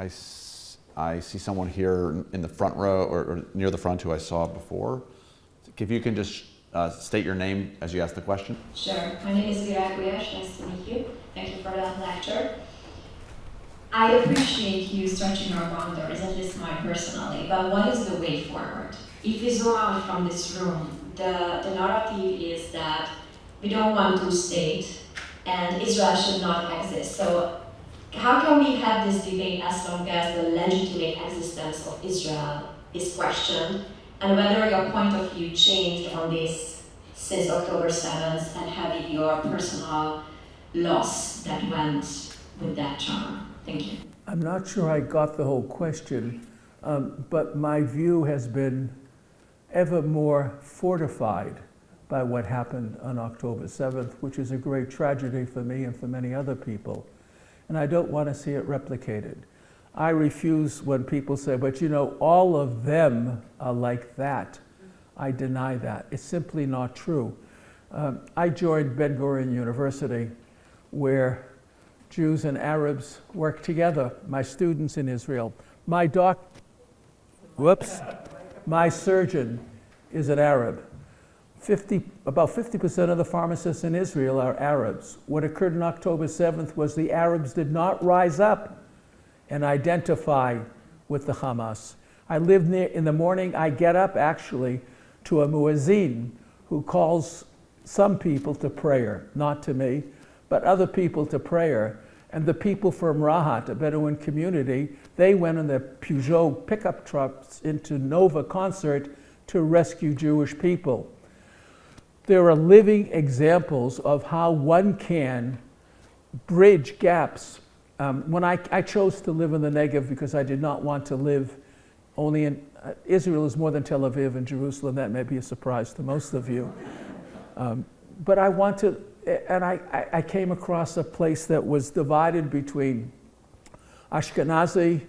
see someone here in the front row or near the front who I saw before. If you can just state your name as you ask the question. Sure. My name is Gurion. Nice to meet you. Thank you for that lecture. I appreciate you stretching our boundaries, at least mine personally, but what is the way forward? If we zoom out from this room, the narrative is that we don't want to state and Israel should not exist. So how can we have this debate as long as the legitimate existence of Israel is questioned, and whether your point of view changed on this since October 7th and having your personal loss that went with that term? Thank you. I'm not sure I got the whole question, but my view has been ever more fortified by what happened on October 7th, which is a great tragedy for me and for many other people. And I don't want to see it replicated. I refuse when people say, but you know, all of them are like that. I deny that. It's simply not true. I joined Gurion University, where Jews and Arabs work together, my students in Israel. My surgeon is an Arab. About 50% of the pharmacists in Israel are Arabs. What occurred on October 7th was the Arabs did not rise up and identify with the Hamas. I live near, in the morning, I get up actually to a muezzin who calls some people to prayer, not to me, but other people to prayer. And the people from Rahat, a Bedouin community, they went in their Peugeot pickup trucks into Nova concert to rescue Jewish people. There are living examples of how one can bridge gaps. When I chose to live in the Negev because I did not want to live only in, Israel is more than Tel Aviv and Jerusalem. That may be a surprise to most of you. But I wanted, and I came across a place that was divided between Ashkenazi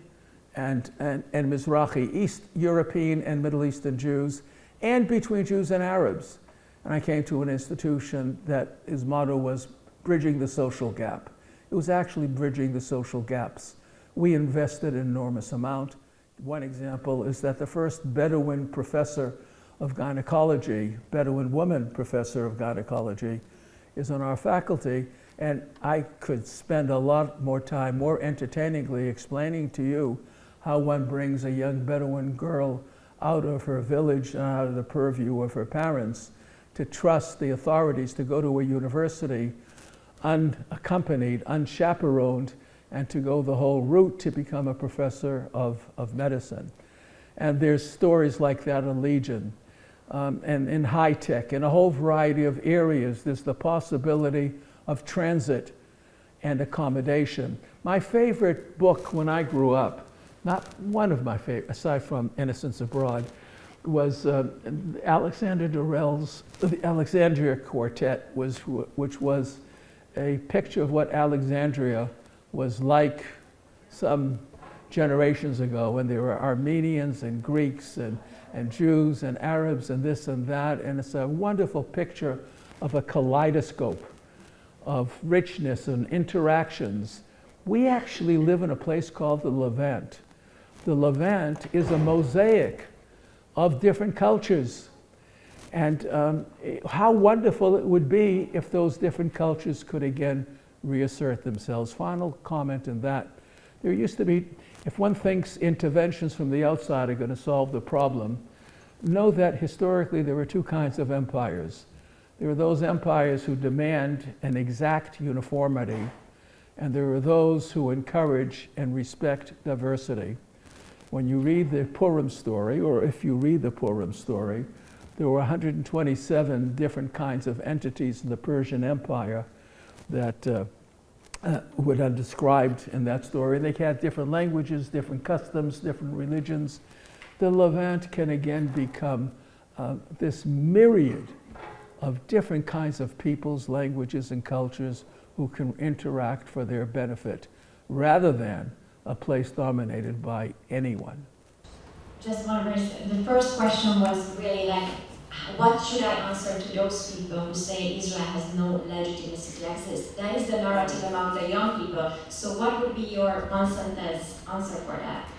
and Mizrahi, East European and Middle Eastern Jews, and between Jews and Arabs. And I came to an institution that his motto was bridging the social gap. It was actually bridging the social gaps. We invested an enormous amount. One example is that the first Bedouin professor of gynecology, Bedouin woman professor of gynecology, is on our faculty, And I could spend a lot more time, more entertainingly, explaining to you how one brings a young Bedouin girl out of her village and out of the purview of her parents to trust the authorities to go to a university unaccompanied, unchaperoned, and to go the whole route to become a professor of medicine. And there's stories like that in Legion, and in high tech, in a whole variety of areas. There's the possibility of transit and accommodation. My favorite book when I grew up, not one of my favorite, aside from Innocents Abroad, was Alexander Durrell's The Alexandria Quartet, which was a picture of what Alexandria was like some generations ago, when there were Armenians and Greeks and Jews and Arabs and this and that. And it's a wonderful picture of a kaleidoscope of richness and interactions. We actually live in a place called the Levant. The Levant is a mosaic of different cultures. And how wonderful it would be if those different cultures could again reassert themselves. Final comment in that. There used to be, if one thinks interventions from the outside are going to solve the problem, know that historically there were two kinds of empires. There are those empires who demand an exact uniformity, and there are those who encourage and respect diversity. When you read the Purim story, or if you read the Purim story, there were 127 different kinds of entities in the Persian Empire that were described in that story. They had different languages, different customs, different religions. The Levant can again become this myriad of different kinds of peoples, languages, and cultures who can interact for their benefit, rather than a place dominated by anyone. Just one verse. The first question was really like, what should I answer to those people who say Israel has no legitimacy to exist? That is the narrative among the young people. So what would be your one-sentence answer for that?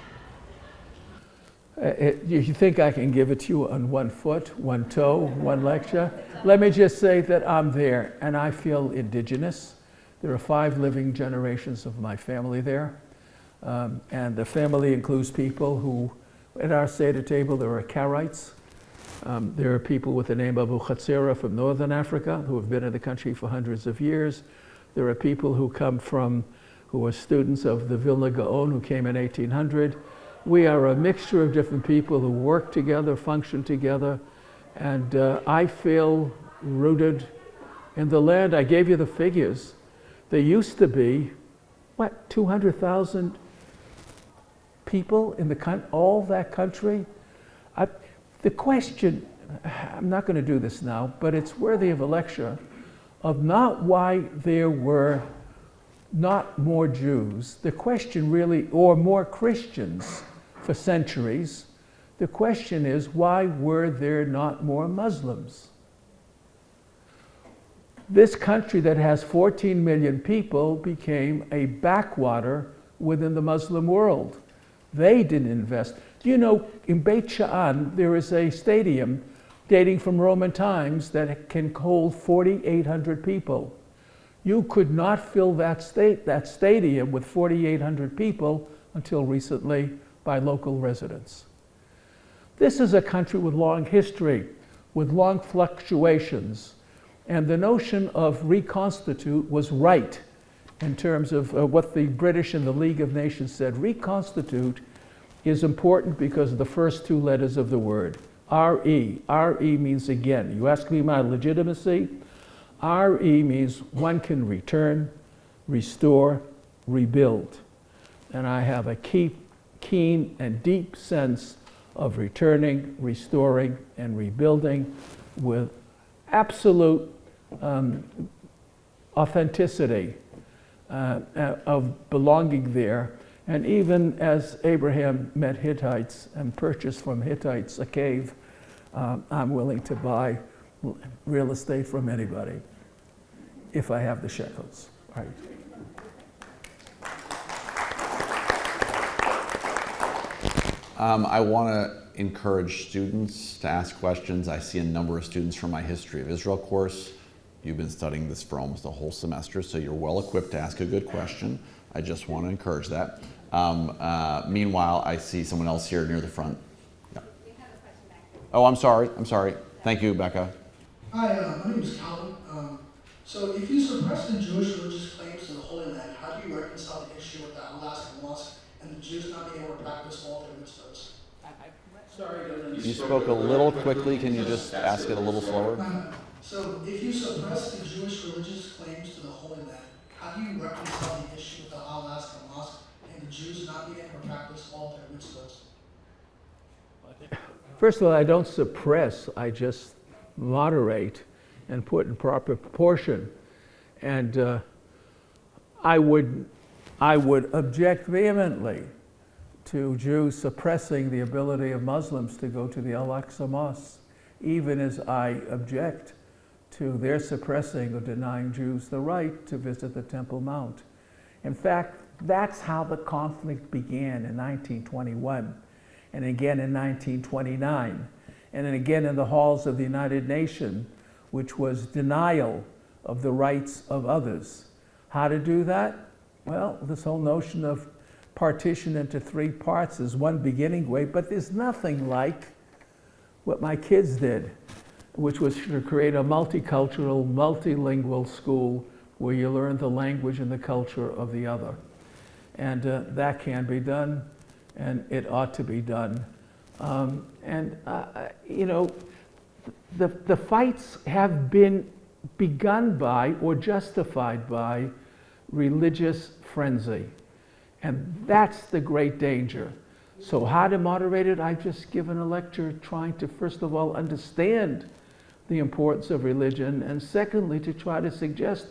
You think I can give it to you on one foot, one toe, one lecture? Let me just say that I'm there and I feel indigenous. There are 5 living generations of my family there. And the family includes people who, at our Seder table, there are Karaites. There are people with the name Abu Khatsira from northern Africa who have been in the country for hundreds of years. There are people who come from, who are students of the Vilna Gaon who came in 1800. We are a mixture of different people who work together, function together, and I feel rooted in the land. I gave you the figures. There used to be, 200,000 people in all that country? The question, I'm not going to do this now, but it's worthy of a lecture, of not why there were not more Jews. The question really, or more Christians for centuries. The question is, why were there not more Muslims? This country that has 14 million people became a backwater within the Muslim world. They didn't invest. Do you know, in Beit Sha'an, there is a stadium dating from Roman times that can hold 4,800 people. You could not fill that stadium with 4,800 people until recently by local residents. This is a country with long history, with long fluctuations, and the notion of reconstitute was right in terms of what the British and the League of Nations said. Reconstitute is important because of the first 2 letters of the word, R-E. R-E means again. You ask me my legitimacy? R-E means one can return, restore, rebuild. And I have a keen and deep sense of returning, restoring, and rebuilding with absolute authenticity of belonging there. And even as Abraham met Hittites and purchased from Hittites a cave, I'm willing to buy real estate from anybody if I have the shekels. Right. I want to encourage students to ask questions. I see a number of students from my History of Israel course You've been studying this for almost a whole semester, so you're well equipped to ask a good question. I just want to encourage that. Meanwhile, I see someone else here near the front. Yeah. We have a question back there. Oh, I'm sorry. Thank you, Becca. Hi, my name is Calvin. So if you suppress the Jewish religious claims to the Holy Land, how do you reconcile the issue with the Al-Aqsa Mosque and the Jews not being able to practice all their mitzvahs? You spoke a little quickly. Can you just ask it a little slower? So if you suppress the Jewish religious claims to the Holy Land, how do you reconcile the issue with the Al-Aqsa Mosque and the Jews not being able to practice all their mitzvahs? First of all, I don't suppress, I just moderate and put in proper proportion. And I would object vehemently to Jews suppressing the ability of Muslims to go to the Al-Aqsa Mosque, even as I object to their suppressing or denying Jews the right to visit the Temple Mount. In fact, that's how the conflict began in 1921, and again in 1929, and then again in the halls of the United Nations, which was denial of the rights of others. How to do that? Well, this whole notion of partition into three parts is one beginning way, but there's nothing like what my kids did, which was to create a multicultural, multilingual school where you learn the language and the culture of the other. And that can be done, and it ought to be done. You know, the fights have been begun by or justified by religious frenzy. And that's the great danger. So how to moderate it? I've just given a lecture trying to, first of all, understand the importance of religion, and secondly, to try to suggest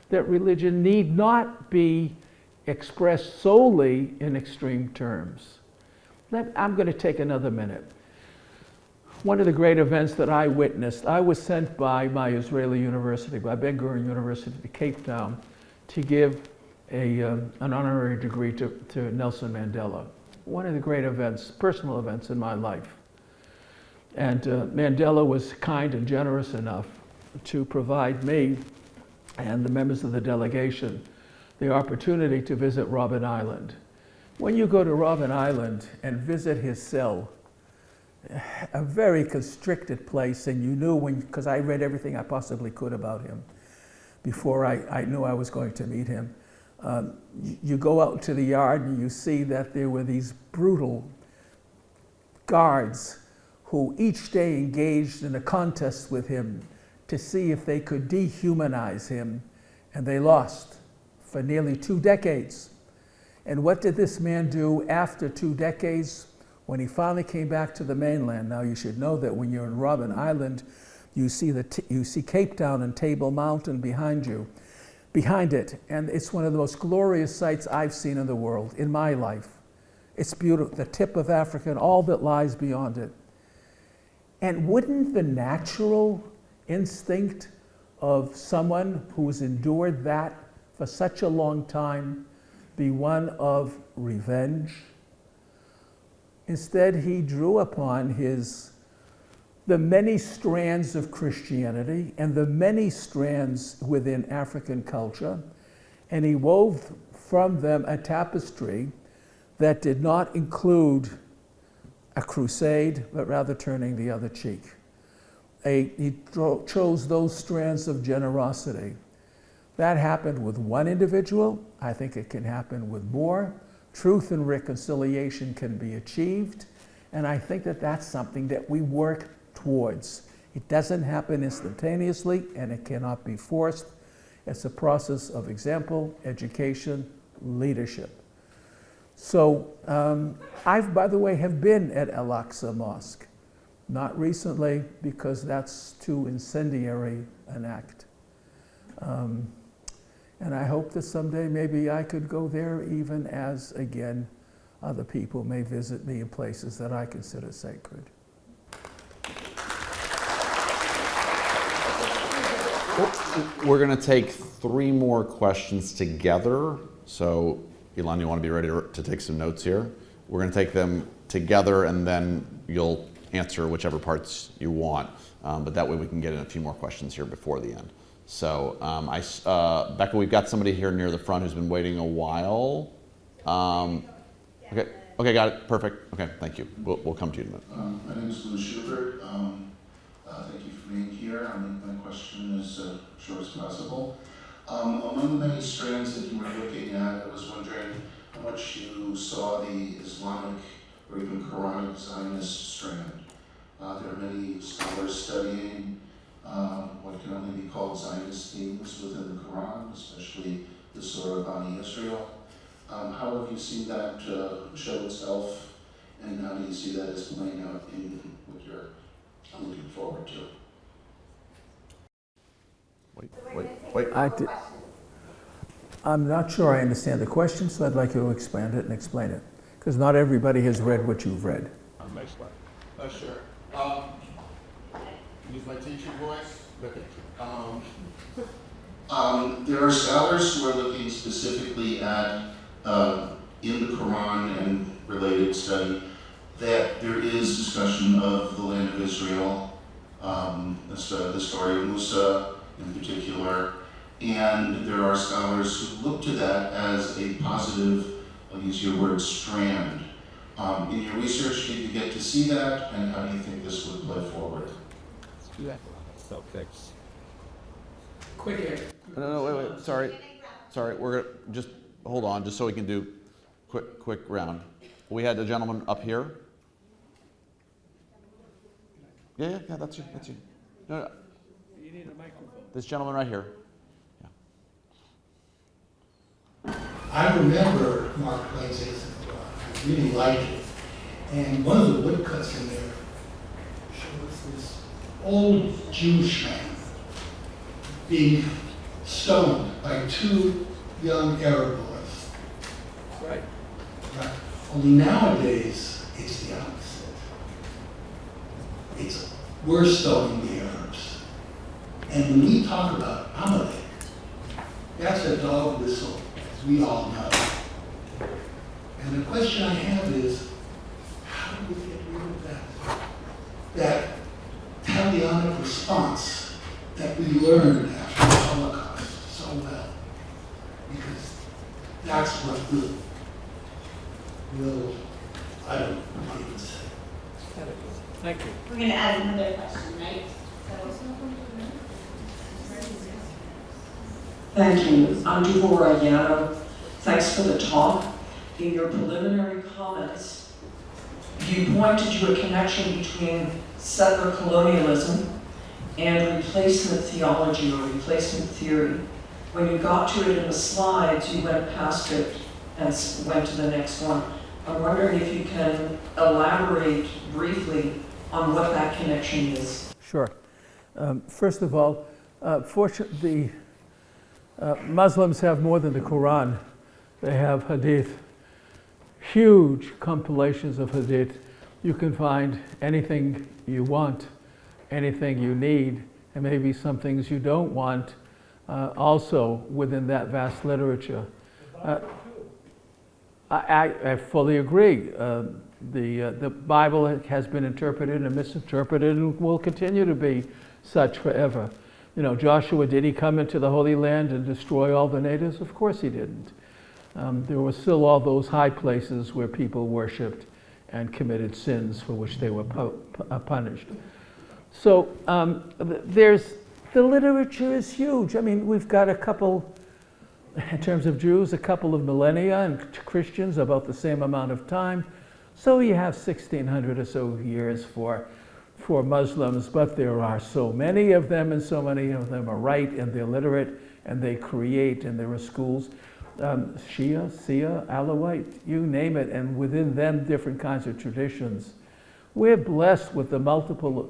that religion need not be expressed solely in extreme terms. I'm going to take another minute. One of the great events that I witnessed, I was sent by my Israeli university, by Ben-Gurion University to Cape Town, to give an honorary degree to Nelson Mandela. One of the great events, personal events in my life. And Mandela was kind and generous enough to provide me and the members of the delegation the opportunity to visit Robben Island. When you go to Robben Island and visit his cell, a very constricted place, and you knew because I read everything I possibly could about him before I knew I was going to meet him. You go out to the yard and you see that there were these brutal guards who each day engaged in a contest with him to see if they could dehumanize him, and they lost for nearly 2 decades. And what did this man do after 2 decades when he finally came back to the mainland? Now you should know that when you're in Robben Island, you see Cape Town and Table Mountain behind it, and it's one of the most glorious sights I've seen in the world, in my life. It's beautiful, the tip of Africa and all that lies beyond it. And wouldn't the natural instinct of someone who's endured that for such a long time be one of revenge? Instead, he drew upon the many strands of Christianity and the many strands within African culture, and he wove from them a tapestry that did not include a crusade, but rather turning the other cheek. He chose those strands of generosity. That happened with one individual. I think it can happen with more. Truth and reconciliation can be achieved, and I think that that's something that we work towards. It doesn't happen instantaneously, and it cannot be forced. It's a process of example, education, leadership. So I, by the way, have been at Al-Aqsa Mosque. Not recently, because that's too incendiary an act. And I hope that someday maybe I could go there, even as, again, other people may visit me in places that I consider sacred. We're going to take 3 more questions together. So, Ilan, you want to be ready to take some notes here? We're going to take them together, and then you'll answer whichever parts you want. But that way we can get in a few more questions here before the end. So, Becca, we've got somebody here near the front who's been waiting a while. Okay, got it. Perfect. Okay, thank you. We'll come to you in a minute. My name is Lou Schubert. Thank you for being here. My question is as short as possible. Among the many strands that you were looking at, I was wondering how much you saw the Islamic or even Quranic Zionist strand. There are many scholars studying what can only be called Zionist themes within the Quran, especially the Surah Bani Israel. How have you seen that show itself, and how do you see that as playing out in what you're looking forward to? Wait. I'm not sure I understand the question, so I'd like you to expand it and explain it, because not everybody has read what you've read. Sure. Use my teaching voice. Okay. There are scholars who are looking specifically at in the Quran and related study that there is discussion of the land of Israel, the story of Musa in particular, and there are scholars who look to that as a positive, I'll use your word, strand. In your research, did you get to see that, and how do you think this would play forward? Quick. No, wait. Sorry. We're gonna just hold on, just so we can do quick round. We had a gentleman up here. Yeah, that's you. No. You need a microphone. This gentleman right here. I remember Mark Twain's I really liked it. And one of the woodcuts in there shows this old Jewish man being stoned by two young Arab boys. Right. Right. Only nowadays, it's the opposite. We're stoning the Arabs. And when we talk about Amalek, that's a dog whistle, as we all know. And the question I have is, how do we get rid of that Talionic response that we learned after the Holocaust so well? Because that's what will I don't know what you would say. Thank you. We're going to add another question, right? Thank you. I'm Devorah Yano. Thanks for the talk. In your preliminary comments, you pointed to a connection between settler colonialism and replacement theology or replacement theory. When you got to it in the slides, you went past it and went to the next one. I'm wondering if you can elaborate briefly on what that connection is. Sure. First of all, fortunately, Muslims have more than the Quran. They have hadith, huge compilations of hadith. You can find anything you want, anything you need, and maybe some things you don't want also within that vast literature. I fully agree. The Bible has been interpreted and misinterpreted and will continue to be such forever. You know, Joshua, did he come into the Holy Land and destroy all the natives? Of course he didn't. There were still all those high places where people worshipped and committed sins for which they were punished. So the literature is huge. I mean, we've got a couple, in terms of Jews, a couple of millennia, and Christians about the same amount of time. So you have 1,600 or so years for Muslims, but there are so many of them, and so many of them are right, and they're literate, and they create, and there are schools, Shia, Alawite, you name it, and within them different kinds of traditions. We're blessed with the multiple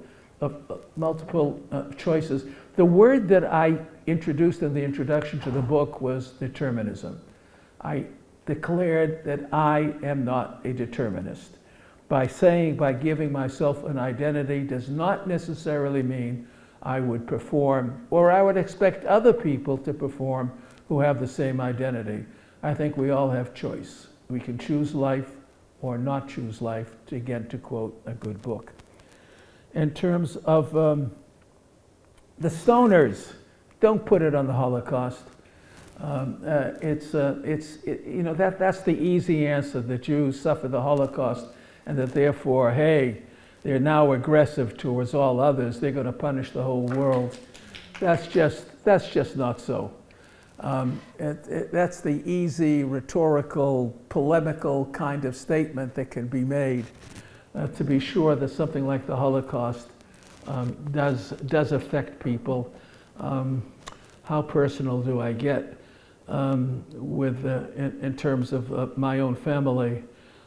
choices. The word that I introduced in the introduction to the book was determinism. I declared that I am not a determinist. By giving myself an identity does not necessarily mean I would perform, or I would expect other people to perform who have the same identity. I think we all have choice. We can choose life or not choose life, again, to quote a good book. In terms of the stoners, don't put it on the Holocaust. That's the easy answer. The Jews suffered the Holocaust, and that therefore, hey, they're now aggressive towards all others. They're going to punish the whole world. That's just not so. That's the easy, rhetorical, polemical kind of statement that can be made. To be sure that something like the Holocaust does affect people. How personal do I get in terms of my own family?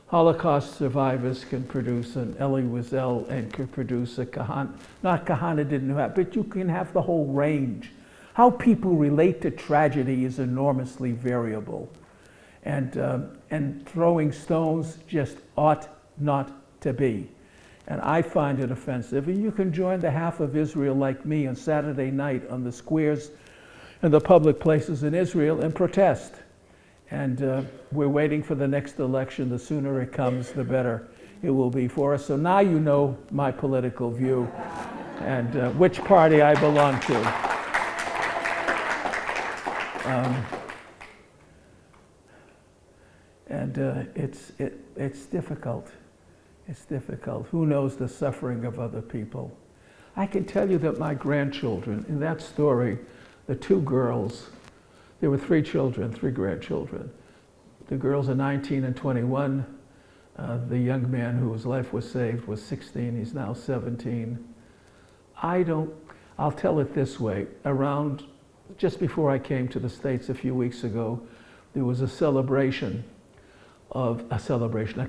Holocaust survivors can produce an Elie Wiesel and can produce a Kahana. Not Kahana didn't have, but you can have the whole range. How people relate to tragedy is enormously variable. And throwing stones just ought not to be. And I find it offensive. And you can join the half of Israel like me on Saturday night on the squares and the public places in Israel and protest. And we're waiting for the next election. The sooner it comes, the better it will be for us. So now you know my political view and which party I belong to. It's difficult. It's difficult. Who knows the suffering of other people? I can tell you that my grandchildren, in that story, the two girls, there were three grandchildren. The girls are 19 and 21. The young man whose life was saved was 16. He's now 17. I'll tell it this way. Just before I came to the States a few weeks ago, there was a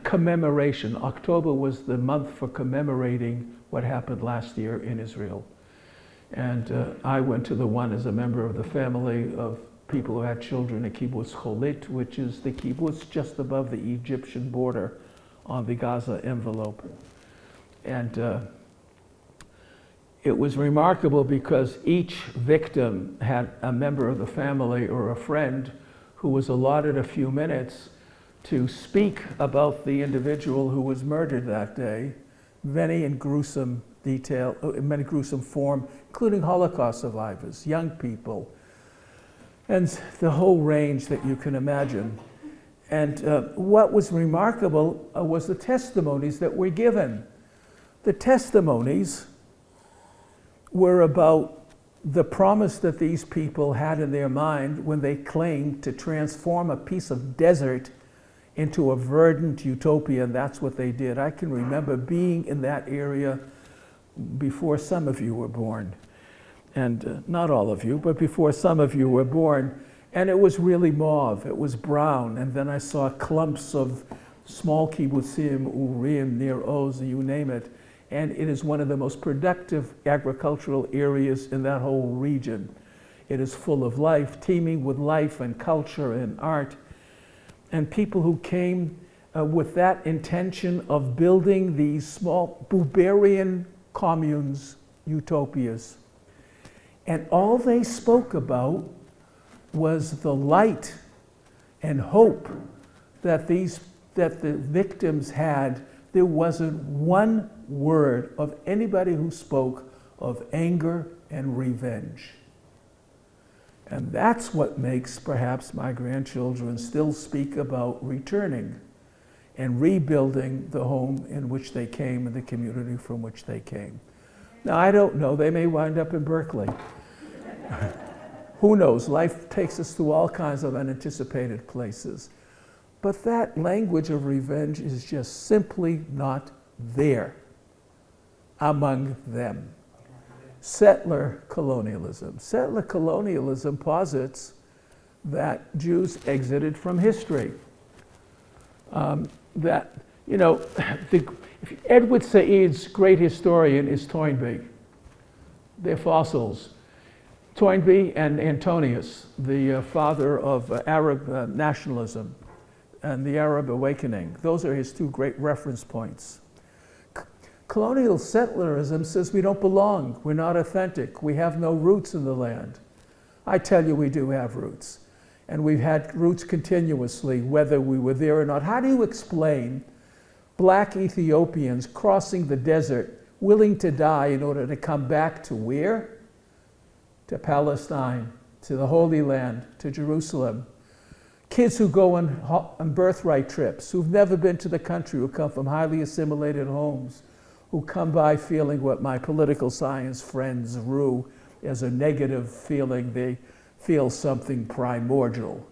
commemoration. October was the month for commemorating what happened last year in Israel. And I went to the one as a member of the family of people who had children at Kibbutz Cholit, which is the kibbutz just above the Egyptian border on the Gaza envelope. And it was remarkable because each victim had a member of the family or a friend who was allotted a few minutes to speak about the individual who was murdered that day, many in gruesome detail, in many gruesome form, including Holocaust survivors, young people, and the whole range that you can imagine. And what was remarkable was the testimonies that were given. The testimonies were about the promise that these people had in their mind when they claimed to transform a piece of desert into a verdant utopia, and that's what they did. I can remember being in that area before some of you were born. And not all of you, but before some of you were born. And it was really mauve, it was brown. And then I saw clumps of small kibbutzim, urim, near Oz, you name it. And it is one of the most productive agricultural areas in that whole region. It is full of life, teeming with life and culture and art. And people who came with that intention of building these small Buberian communes, utopias. And all they spoke about was the light and hope that the victims had. There wasn't one word of anybody who spoke of anger and revenge. And that's what makes perhaps my grandchildren still speak about returning and rebuilding the home in which they came and the community from which they came. Now, I don't know, they may wind up in Berkeley. Who knows? Life takes us to all kinds of unanticipated places. But that language of revenge is just simply not there among them. Settler colonialism. Settler colonialism posits that Jews exited from history. Edward Said's great historian is Toynbee. They're fossils. Toynbee and Antonius, the father of Arab nationalism and the Arab awakening. Those are his two great reference points. Colonial settlerism says we don't belong, we're not authentic, we have no roots in the land. I tell you we do have roots. And we've had roots continuously, whether we were there or not. How do you explain black Ethiopians crossing the desert, willing to die in order to come back to where? to Palestine, to the Holy Land, to Jerusalem. Kids who go on birthright trips, who've never been to the country, who come from highly assimilated homes, who come by feeling what my political science friends rue as a negative feeling. They feel something primordial.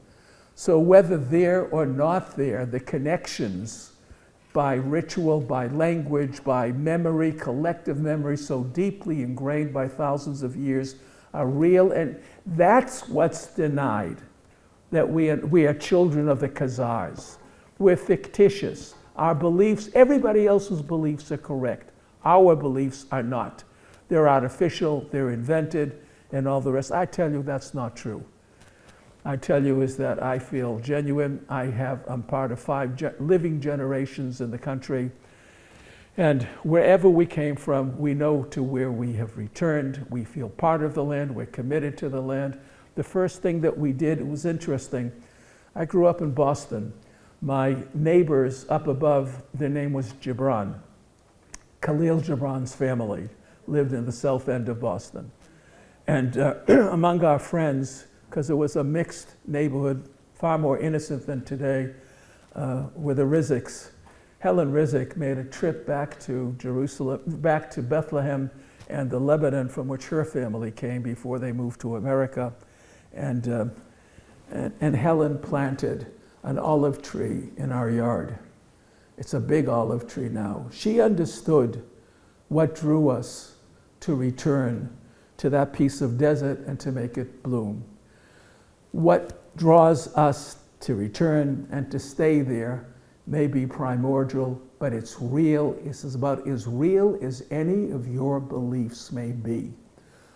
So whether there or not there, the connections by ritual, by language, by memory, collective memory, so deeply ingrained by thousands of years, are real, and that's what's denied, that we are children of the Khazars. We're fictitious. Our beliefs, everybody else's beliefs are correct. Our beliefs are not. They're artificial, they're invented, and all the rest. I tell you that's not true. I tell you is that I feel genuine. I'm part of 5 living generations in the country. And wherever we came from, we know to where we have returned. We feel part of the land. We're committed to the land. The first thing that we did, it was interesting. I grew up in Boston. My neighbors up above, their name was Gibran. Khalil Gibran's family lived in the south end of Boston. And among our friends, because it was a mixed neighborhood, far more innocent than today, were the Rizks. Helen Rizk made a trip back to Jerusalem, back to Bethlehem and the Lebanon from which her family came before they moved to America. And Helen planted an olive tree in our yard. It's a big olive tree now. She understood what drew us to return to that piece of desert and to make it bloom. What draws us to return and to stay there may be primordial, but it's real. This is about as real as any of your beliefs may be.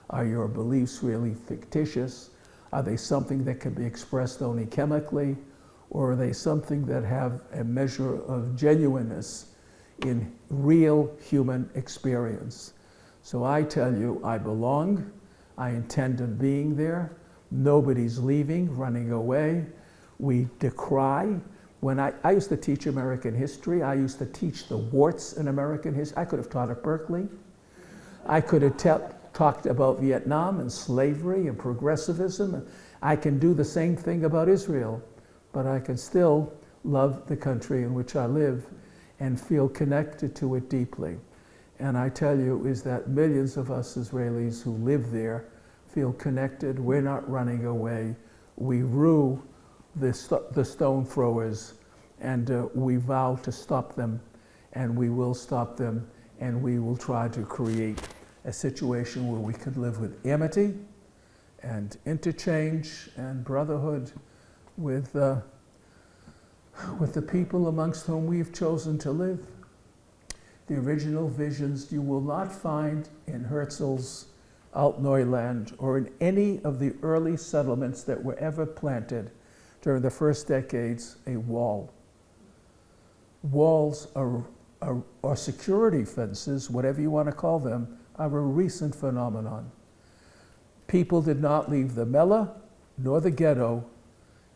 Are your beliefs really fictitious? Are they something that can be expressed only chemically? Or are they something that have a measure of genuineness in real human experience? So I tell you, I belong. I intend on being there. Nobody's leaving, running away. We decry. When I used to teach American history, I used to teach the warts in American history. I could have taught at Berkeley. I could have talked about Vietnam and slavery and progressivism. I can do the same thing about Israel, but I can still love the country in which I live and feel connected to it deeply. And I tell you is that millions of us Israelis who live there feel connected. We're not running away. We rue the stone throwers, and we vow to stop them, and we will stop them, and we will try to create a situation where we could live with amity and interchange and brotherhood with the people amongst whom we've chosen to live. The original visions you will not find in Herzl's Altneuland or in any of the early settlements that were ever planted during the first decades, a wall. Walls or security fences, whatever you want to call them, are a recent phenomenon. People did not leave the Mellah nor the ghetto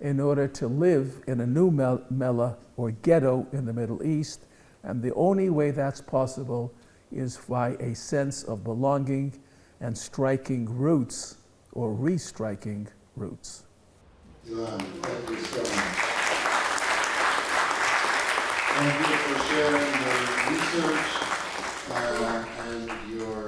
in order to live in a new Mellah or ghetto in the Middle East, and the only way that's possible is by a sense of belonging and striking roots or restriking roots. Ilan, thank you so much. Thank you for sharing your research and your